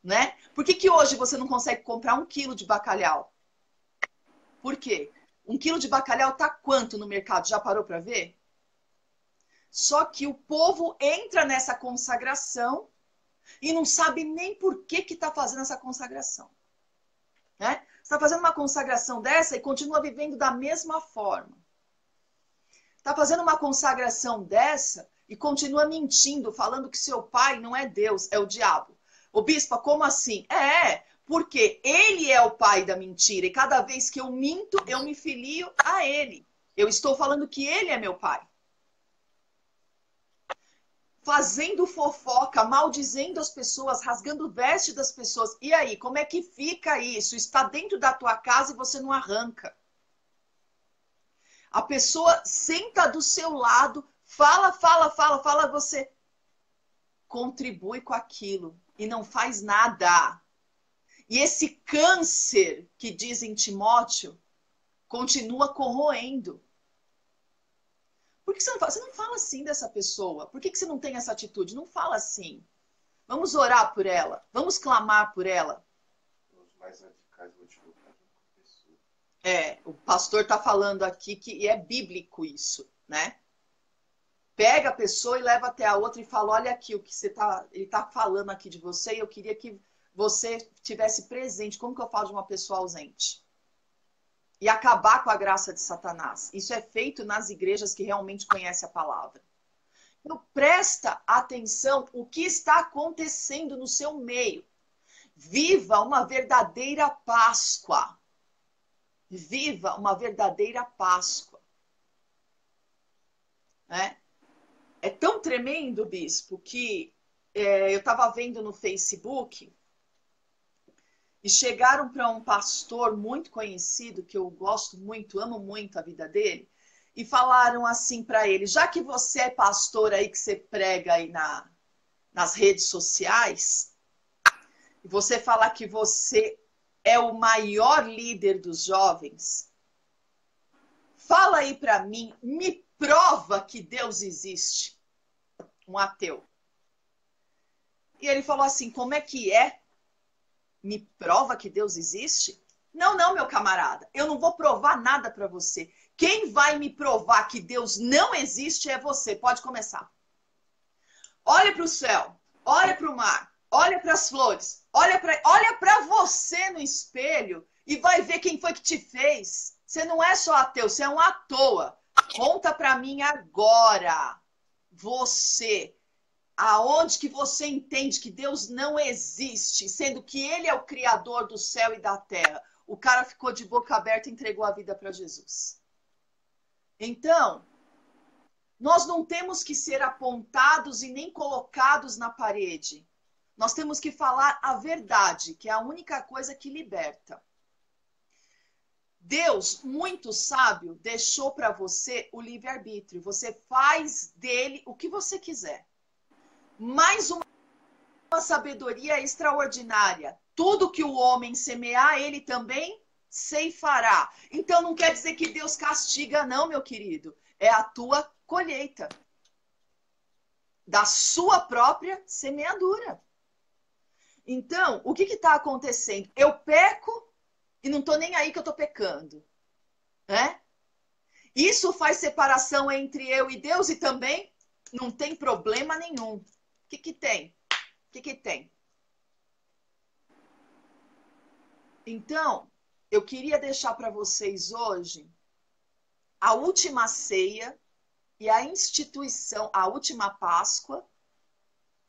Né? Por que hoje você não consegue comprar 1 quilo de bacalhau? Por quê? 1 quilo de bacalhau está quanto no mercado? Já parou para ver? Só que o povo entra nessa consagração e não sabe nem por que está fazendo essa consagração. Né? Você está fazendo uma consagração dessa e continua vivendo da mesma forma. Está fazendo uma consagração dessa e continua mentindo, falando que seu pai não é Deus, é o diabo. Ô bispa, como assim? Porque ele é o pai da mentira e cada vez que eu minto, eu me filio a ele. Eu estou falando que ele é meu pai. Fazendo fofoca, maldizendo as pessoas, rasgando veste das pessoas. E aí, como é que fica isso? Está dentro da tua casa e você não arranca. A pessoa senta do seu lado, fala, você contribui com aquilo e não faz nada. E esse câncer que diz em Timóteo continua corroendo. Por que você não fala assim dessa pessoa? Por que você não tem essa atitude? Não fala assim. Vamos orar por ela. Vamos clamar por ela. Os mais radicais vão te colocar com a pessoa. O pastor está falando aqui que é bíblico isso, né? Pega a pessoa e leva até a outra e fala, olha aqui o que ele está falando aqui de você e eu queria que você tivesse presente. Como que eu falo de uma pessoa ausente? E acabar com a graça de Satanás. Isso é feito nas igrejas que realmente conhecem a palavra. Então, presta atenção o que está acontecendo no seu meio. Viva uma verdadeira Páscoa. Viva uma verdadeira Páscoa. É tão tremendo, bispo, que eu estava vendo no Facebook e chegaram para um pastor muito conhecido, que eu gosto muito, amo muito a vida dele, e falaram assim para ele, já que você é pastor aí, que você prega aí nas redes sociais, e você fala que você é o maior líder dos jovens, fala aí para mim, me prova que Deus existe. Um ateu. E ele falou assim, como é que é? Me prova que Deus existe? Não, meu camarada. Eu não vou provar nada para você. Quem vai me provar que Deus não existe é você. Pode começar. Olha para o céu. Olha para o mar. Olha para as flores. Olha para você no espelho e vai ver quem foi que te fez. Você não é só ateu, você é um à toa. Conta para mim agora. Você. Aonde que você entende que Deus não existe, sendo que Ele é o Criador do céu e da terra? O cara ficou de boca aberta e entregou a vida para Jesus. Então, nós não temos que ser apontados e nem colocados na parede. Nós temos que falar a verdade, que é a única coisa que liberta. Deus, muito sábio, deixou para você o livre-arbítrio. Você faz dele o que você quiser. Mais uma sabedoria extraordinária. Tudo que o homem semear, ele também ceifará. Então não quer dizer que Deus castiga, não, meu querido. É a tua colheita. Da sua própria semeadura. Então, o que está acontecendo? Eu peco e não estou nem aí que eu estou pecando. Né? Isso faz separação entre eu e Deus e também não tem problema nenhum. O que tem? O que tem? Então, eu queria deixar para vocês hoje a última ceia e a instituição, a última Páscoa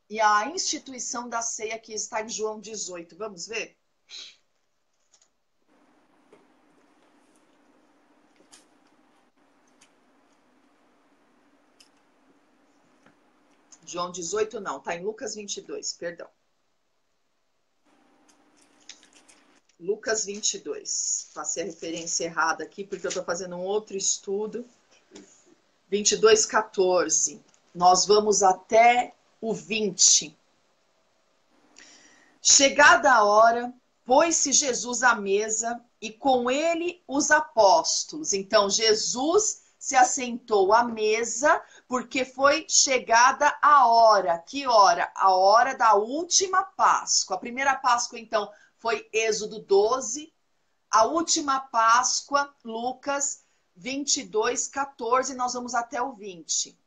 e a instituição da ceia que está em João 18. Vamos ver? João 18 não, está em Lucas 22, perdão. Lucas 22. Passei a referência errada aqui, porque eu estou fazendo um outro estudo. 22, 14. Nós vamos até o 20. Chegada a hora, pôs-se Jesus à mesa e com ele os apóstolos. Então, Jesus se assentou à mesa porque foi chegada a hora. Que hora? A hora da última Páscoa. A primeira Páscoa, então, foi Êxodo 12. A última Páscoa, Lucas 22, 14. Nós vamos até o 20.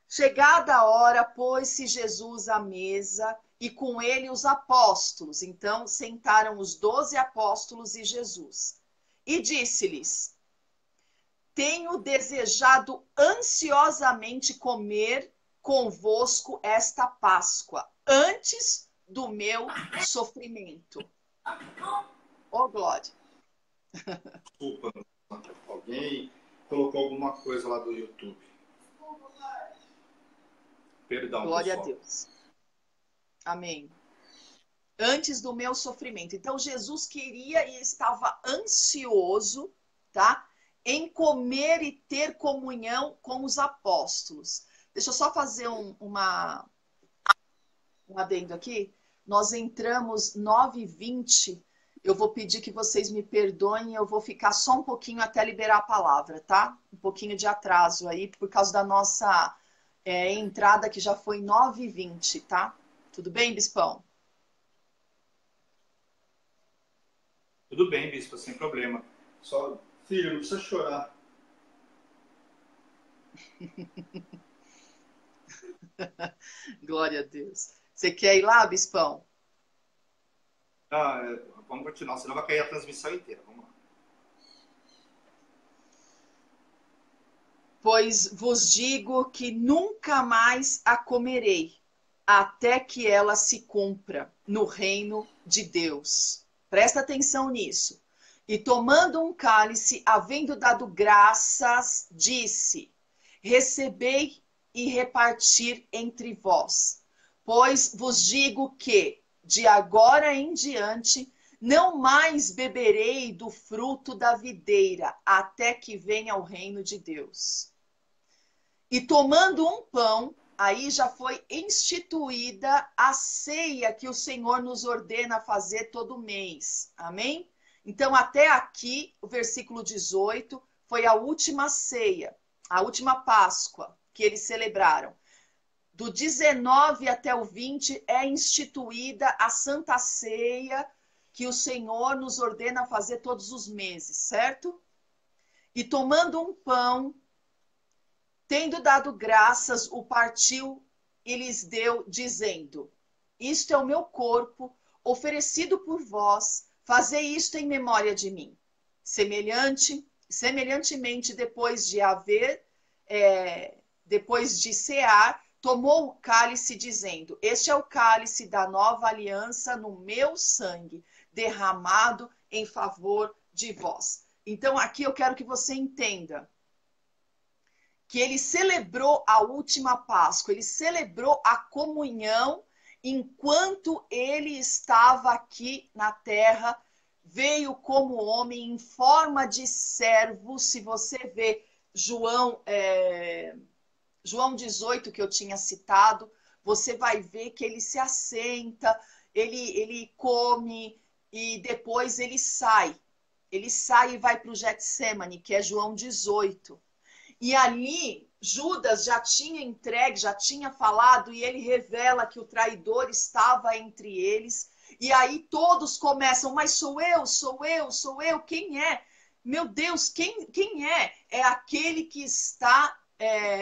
Chegada a hora, pôs-se Jesus à mesa e com ele os apóstolos. Então, sentaram os 12 apóstolos e Jesus. E disse-lhes: tenho desejado ansiosamente comer convosco esta Páscoa, antes do meu sofrimento. Oh, glória. Desculpa, alguém colocou alguma coisa lá do YouTube. Perdão, glória pessoal. a Deus. Amém. Antes do meu sofrimento. Então, Jesus queria e estava ansioso, tá? Em comer e ter comunhão com os apóstolos. Deixa eu só fazer um adendo aqui. Nós entramos 9h20. Eu vou pedir que vocês me perdoem. Eu vou ficar só um pouquinho até liberar a palavra, tá? Um pouquinho de atraso aí, por causa da nossa entrada, que já foi 9h20, tá? Tudo bem, Bispão? Tudo bem, bispo, sem problema. Só, filho, não precisa chorar. Glória a Deus. Você quer ir lá, Bispão? Vamos continuar, senão vai cair a transmissão inteira. Vamos lá. Pois vos digo que nunca mais a comerei, até que ela se cumpra no reino de Deus. Presta atenção nisso. E tomando um cálice, havendo dado graças, disse: recebei e repartir entre vós. Pois vos digo que, de agora em diante, não mais beberei do fruto da videira, até que venha o reino de Deus. E tomando um pão, aí já foi instituída a ceia que o Senhor nos ordena fazer todo mês. Amém? Então, até aqui, o versículo 18, foi a última ceia, a última Páscoa que eles celebraram. Do 19 até o 20 é instituída a Santa Ceia que o Senhor nos ordena fazer todos os meses, certo? E tomando um pão, tendo dado graças, o partiu e lhes deu, dizendo: isto é o meu corpo, oferecido por vós, fazei isto em memória de mim. Semelhantemente, depois de cear, tomou o cálice, dizendo: este é o cálice da nova aliança no meu sangue, derramado em favor de vós. Então, aqui eu quero que você entenda que ele celebrou a última Páscoa, ele celebrou a comunhão enquanto ele estava aqui na terra, veio como homem em forma de servo. Se você vê João 18, que eu tinha citado, você vai ver que ele se assenta, ele come e depois ele sai. Ele sai e vai para o Getsemane, que é João 18. E ali, Judas já tinha entregue, já tinha falado, e ele revela que o traidor estava entre eles. E aí todos começam: mas sou eu, quem é? Meu Deus, quem é? É aquele que está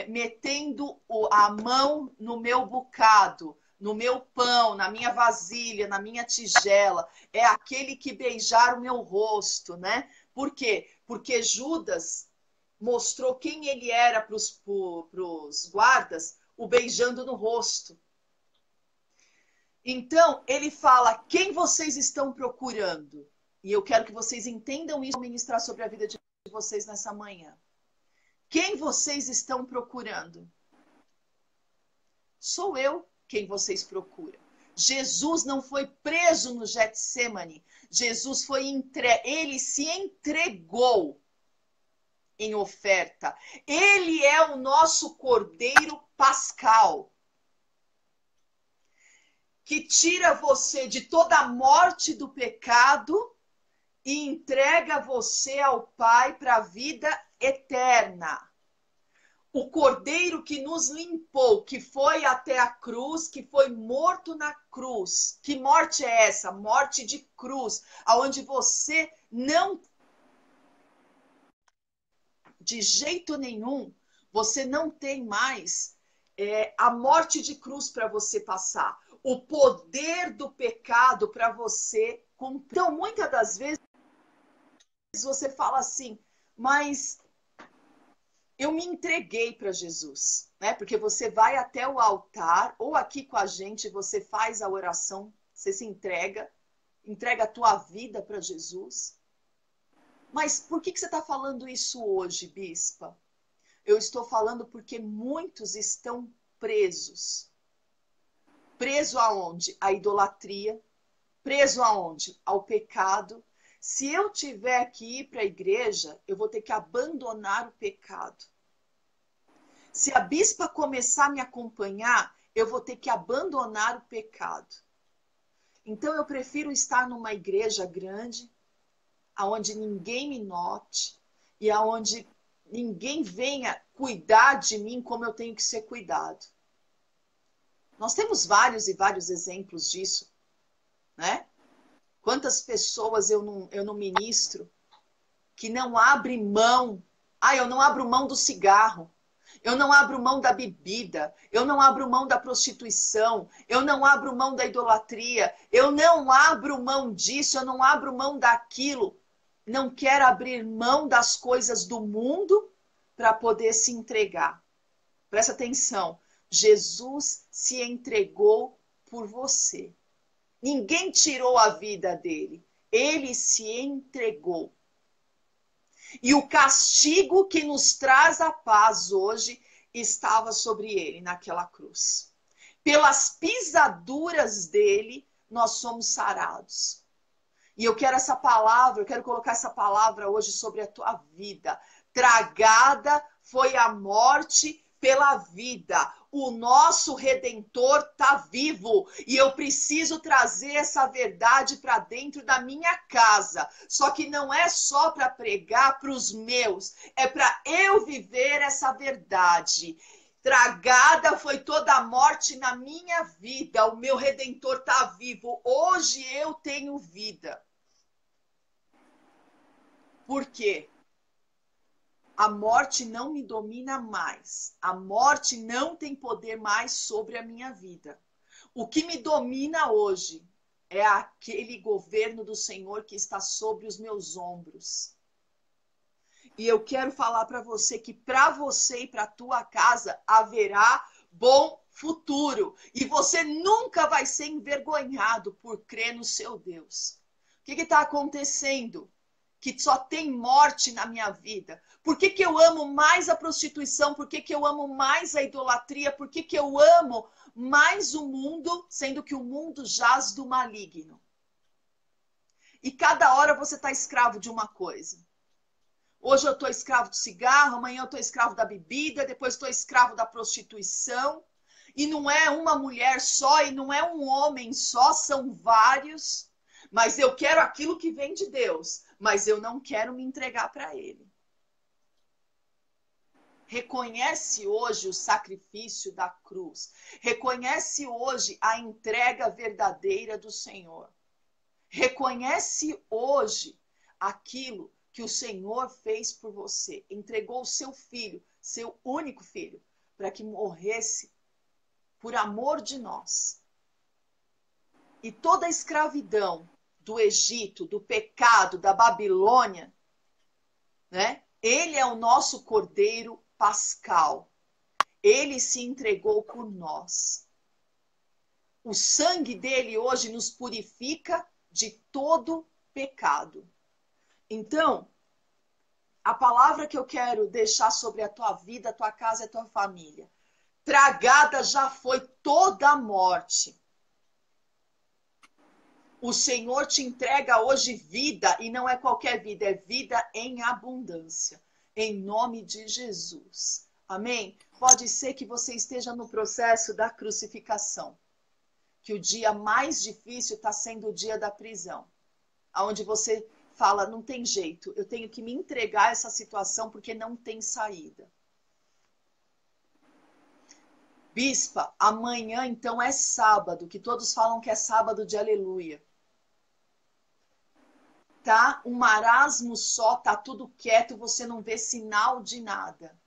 metendo a mão no meu bocado, no meu pão, na minha vasilha, na minha tigela. É aquele que beijar o meu rosto, né? Por quê? Porque Judas mostrou quem ele era para os guardas, o beijando no rosto. Então, ele fala: quem vocês estão procurando? E eu quero que vocês entendam isso, ministrar sobre a vida de vocês nessa manhã. Quem vocês estão procurando? Sou eu quem vocês procuram. Jesus não foi preso no Getsemane. Jesus foi ele se entregou em oferta. Ele é o nosso Cordeiro Pascal, que tira você de toda a morte do pecado e entrega você ao Pai para a vida eterna. O Cordeiro que nos limpou, que foi até a cruz, que foi morto na cruz. Que morte é essa? Morte de cruz, aonde você não, de jeito nenhum, você não tem mais a morte de cruz para você passar. O poder do pecado para você. Então, muitas das vezes, você fala assim, mas eu me entreguei para Jesus, né? Porque você vai até o altar, ou aqui com a gente, você faz a oração, você se entrega a tua vida para Jesus. Mas por que você está falando isso hoje, bispa? Eu estou falando porque muitos estão presos. Preso aonde? À idolatria. Preso aonde? Ao pecado. Se eu tiver que ir para a igreja, eu vou ter que abandonar o pecado. Se a bispa começar a me acompanhar, eu vou ter que abandonar o pecado. Então eu prefiro estar numa igreja grande, aonde ninguém me note e aonde ninguém venha cuidar de mim como eu tenho que ser cuidado. Nós temos vários e vários exemplos disso, né? Quantas pessoas eu não ministro que não abrem mão. Eu não abro mão do cigarro. Eu não abro mão da bebida. Eu não abro mão da prostituição. Eu não abro mão da idolatria. Eu não abro mão disso. Eu não abro mão daquilo. Não quero abrir mão das coisas do mundo para poder se entregar. Presta atenção. Jesus se entregou por você. Ninguém tirou a vida dele. Ele se entregou. E o castigo que nos traz a paz hoje estava sobre ele naquela cruz. Pelas pisaduras dele, nós somos sarados. E eu quero essa palavra, eu quero colocar essa palavra hoje sobre a tua vida. Tragada foi a morte pela vida. O nosso Redentor está vivo e eu preciso trazer essa verdade para dentro da minha casa. Só que não é só para pregar para os meus, é para eu viver essa verdade. Tragada foi toda a morte na minha vida. O meu Redentor está vivo. Hoje eu tenho vida. Por quê? A morte não me domina mais. A morte não tem poder mais sobre a minha vida. O que me domina hoje é aquele governo do Senhor que está sobre os meus ombros. E eu quero falar para você que para você e para a tua casa haverá bom futuro. E você nunca vai ser envergonhado por crer no seu Deus. O que está acontecendo? Que só tem morte na minha vida. Por que eu amo mais a prostituição? Por que eu amo mais a idolatria? Por que eu amo mais o mundo, sendo que o mundo jaz do maligno? E cada hora você está escravo de uma coisa. Hoje eu estou escravo do cigarro, amanhã eu estou escravo da bebida, depois estou escravo da prostituição. E não é uma mulher só, e não é um homem só, são vários. Mas eu quero aquilo que vem de Deus, mas eu não quero me entregar para Ele. Reconhece hoje o sacrifício da cruz. Reconhece hoje a entrega verdadeira do Senhor. Reconhece hoje aquilo que o Senhor fez por você. Entregou o seu filho, seu único filho, para que morresse por amor de nós. E toda a escravidão do Egito, do pecado, da Babilônia, né? Ele é o nosso Cordeiro Pascal. Ele se entregou por nós. O sangue dele hoje nos purifica de todo pecado. Então, a palavra que eu quero deixar sobre a tua vida, a tua casa e a tua família. Tragada já foi toda a morte. O Senhor te entrega hoje vida, e não é qualquer vida, é vida em abundância. Em nome de Jesus. Amém? Pode ser que você esteja no processo da crucificação. Que o dia mais difícil está sendo o dia da prisão. Onde você fala, não tem jeito, eu tenho que me entregar a essa situação porque não tem saída. Bispa, amanhã então é sábado, que todos falam que é sábado de aleluia. Tá um marasmo só, tá tudo quieto, você não vê sinal de nada.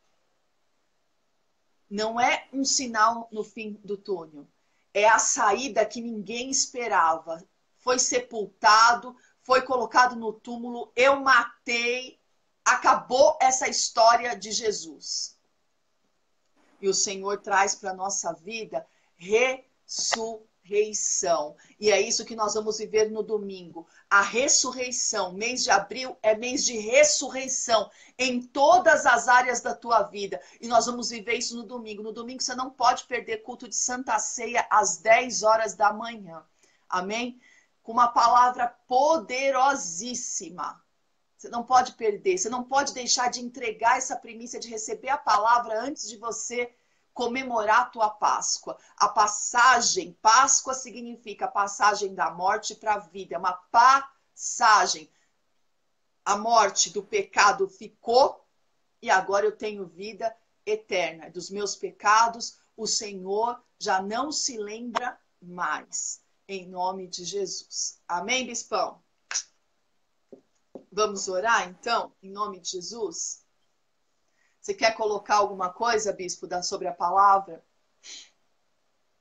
Não é um sinal no fim do túnel. É a saída que ninguém esperava. Foi sepultado, foi colocado no túmulo, eu matei, acabou essa história de Jesus. E o Senhor traz para a nossa vida ressurreição. E é isso que nós vamos viver no domingo. A ressurreição. Mês de abril é mês de ressurreição em todas as áreas da tua vida. E nós vamos viver isso no domingo. No domingo você não pode perder culto de Santa Ceia às 10 horas da manhã. Amém? Com uma palavra poderosíssima. Você não pode perder, você não pode deixar de entregar essa primícia de receber a palavra antes de você comemorar a tua Páscoa. A passagem, Páscoa significa a passagem da morte para a vida, é uma passagem. A morte do pecado ficou e agora eu tenho vida eterna. Dos meus pecados, o Senhor já não se lembra mais. Em nome de Jesus. Amém, bispão? Vamos orar, então, em nome de Jesus? Você quer colocar alguma coisa, bispo, sobre a palavra?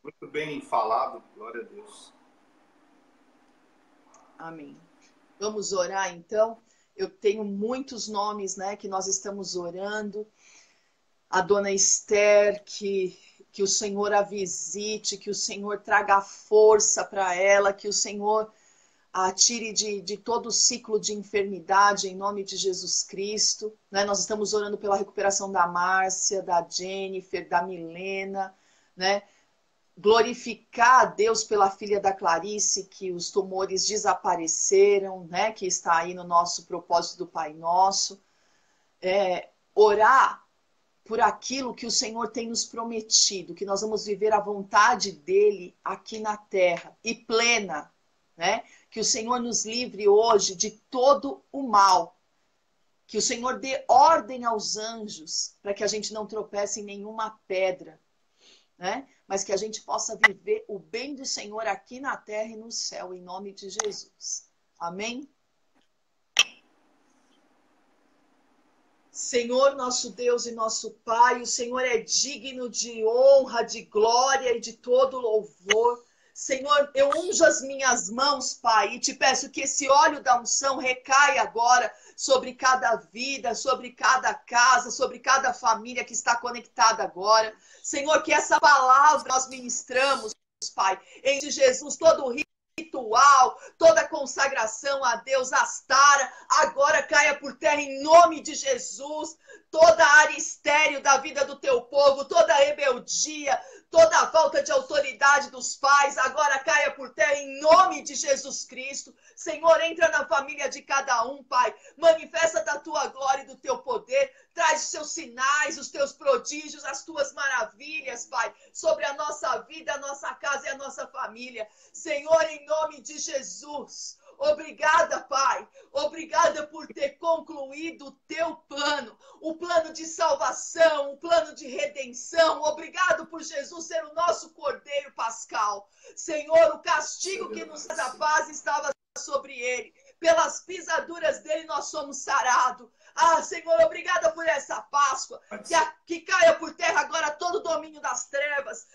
Muito bem falado, glória a Deus. Amém. Vamos orar, então. Eu tenho muitos nomes, né, que nós estamos orando. A dona Esther, que o Senhor a visite, que o Senhor traga força para ela, que o Senhor a tire de todo o ciclo de enfermidade, em nome de Jesus Cristo. Né? Nós estamos orando pela recuperação da Márcia, da Jennifer, da Milena, né? Glorificar a Deus pela filha da Clarice, que os tumores desapareceram, né? Que está aí no nosso propósito do Pai Nosso. Orar por aquilo que o Senhor tem nos prometido, que nós vamos viver a vontade dele aqui na terra, e plena, né? Que o Senhor nos livre hoje de todo o mal. Que o Senhor dê ordem aos anjos para que a gente não tropece em nenhuma pedra, né? Mas que a gente possa viver o bem do Senhor aqui na terra e no céu, em nome de Jesus. Amém? Senhor, nosso Deus e nosso Pai, o Senhor é digno de honra, de glória e de todo louvor. Senhor, eu unjo as minhas mãos, Pai, e te peço que esse óleo da unção recaia agora sobre cada vida, sobre cada casa, sobre cada família que está conectada agora. Senhor, que essa palavra nós ministramos, Pai, em Jesus, todo o ritual, toda consagração a Deus, Astara, agora caia por terra em nome de Jesus. Toda área estéril da vida do teu povo, toda rebeldia, toda a falta de autoridade dos pais, agora caia por terra em nome de Jesus Cristo. Senhor, entra na família de cada um, Pai. Manifesta da tua glória e do teu poder. Traz os teus sinais, os teus prodígios, as tuas maravilhas, Pai, sobre a nossa vida, a nossa casa e a nossa família. Senhor, em nome de Jesus. Obrigada, Pai. Obrigada por ter concluído o teu plano. O plano de salvação, o plano de redenção. Obrigado por Jesus ser o nosso Cordeiro Pascal. Senhor, o castigo que nos dá a paz estava sobre ele. Pelas pisaduras dele nós somos sarados. Ah, Senhor, obrigada por essa Páscoa. Que caia por terra agora todo o domínio das trevas.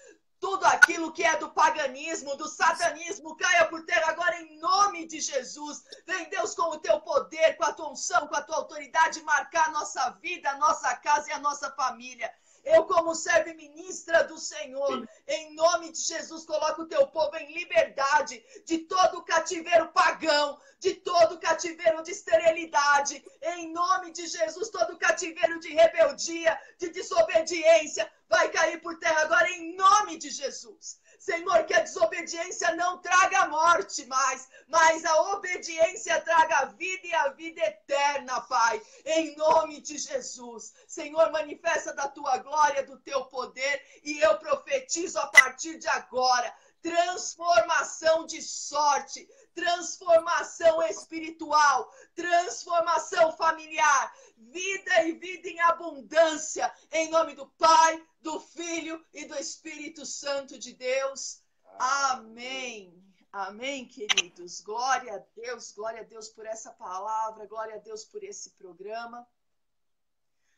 Tudo aquilo que é do paganismo, do satanismo, caia por terra agora em nome de Jesus. Vem, Deus, com o teu poder, com a tua unção, com a tua autoridade, marcar a nossa vida, a nossa casa e a nossa família. Eu, como serva e ministra do Senhor, em nome de Jesus, coloco o teu povo em liberdade de todo o cativeiro pagão, de todo o cativeiro de esterilidade. Em nome de Jesus, todo o cativeiro de rebeldia, de desobediência, vai cair por terra agora em nome de Jesus. Senhor, que a desobediência não traga morte mais, mas a obediência traga vida e a vida eterna, Pai, em nome de Jesus. Senhor, manifesta da tua glória, do teu poder, e eu profetizo a partir de agora transformação de sorte, transformação espiritual, transformação familiar, vida e vida em abundância, em nome do Pai, do Filho e do Espírito Santo de Deus. Amém. Amém, queridos. Glória a Deus por essa palavra, glória a Deus por esse programa.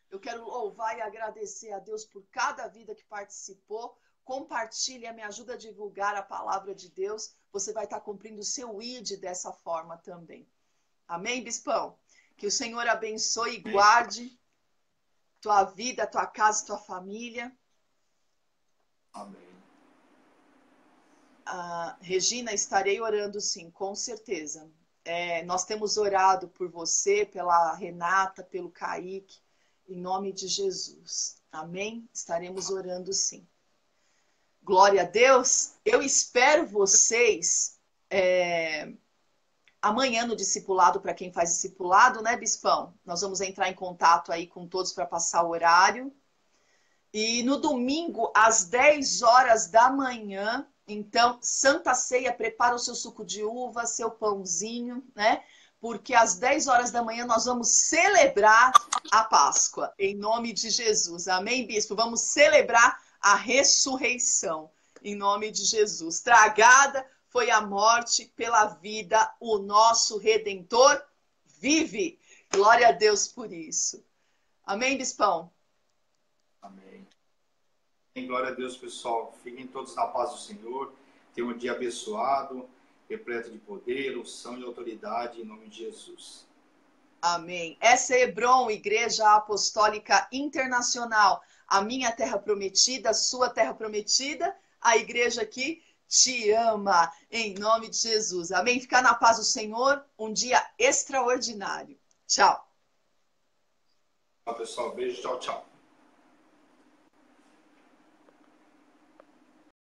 Eu quero louvar e agradecer a Deus por cada vida que participou. Compartilha, me ajuda a divulgar a palavra de Deus. Você vai estar cumprindo o seu ID dessa forma também. Amém, Bispão? Que o Senhor abençoe e guarde tua vida, tua casa, tua família. Amém. Regina, estarei orando sim, com certeza. Nós temos orado por você, pela Renata, pelo Kaique, em nome de Jesus. Amém? Estaremos orando sim. Glória a Deus. Eu espero vocês amanhã no discipulado, para quem faz discipulado, né, Bispão? Nós vamos entrar em contato aí com todos para passar o horário. E no domingo, às 10 horas da manhã, então, Santa Ceia, prepara o seu suco de uva, seu pãozinho, né? Porque às 10 horas da manhã nós vamos celebrar a Páscoa, em nome de Jesus. Amém, Bispo? Vamos celebrar a ressurreição, em nome de Jesus. Tragada foi a morte pela vida, o nosso Redentor vive. Glória a Deus por isso. Amém, Bispão? Amém. Em glória a Deus, pessoal. Fiquem todos na paz do Senhor. Tenham um dia abençoado, repleto de poder, unção e autoridade, em nome de Jesus. Amém. Essa é Hebron, Igreja Apostólica Internacional. A minha terra prometida, a sua terra prometida, a igreja aqui te ama, em nome de Jesus. Amém? Ficar na paz do Senhor, um dia extraordinário. Tchau. Tchau, pessoal. Beijo, tchau, tchau.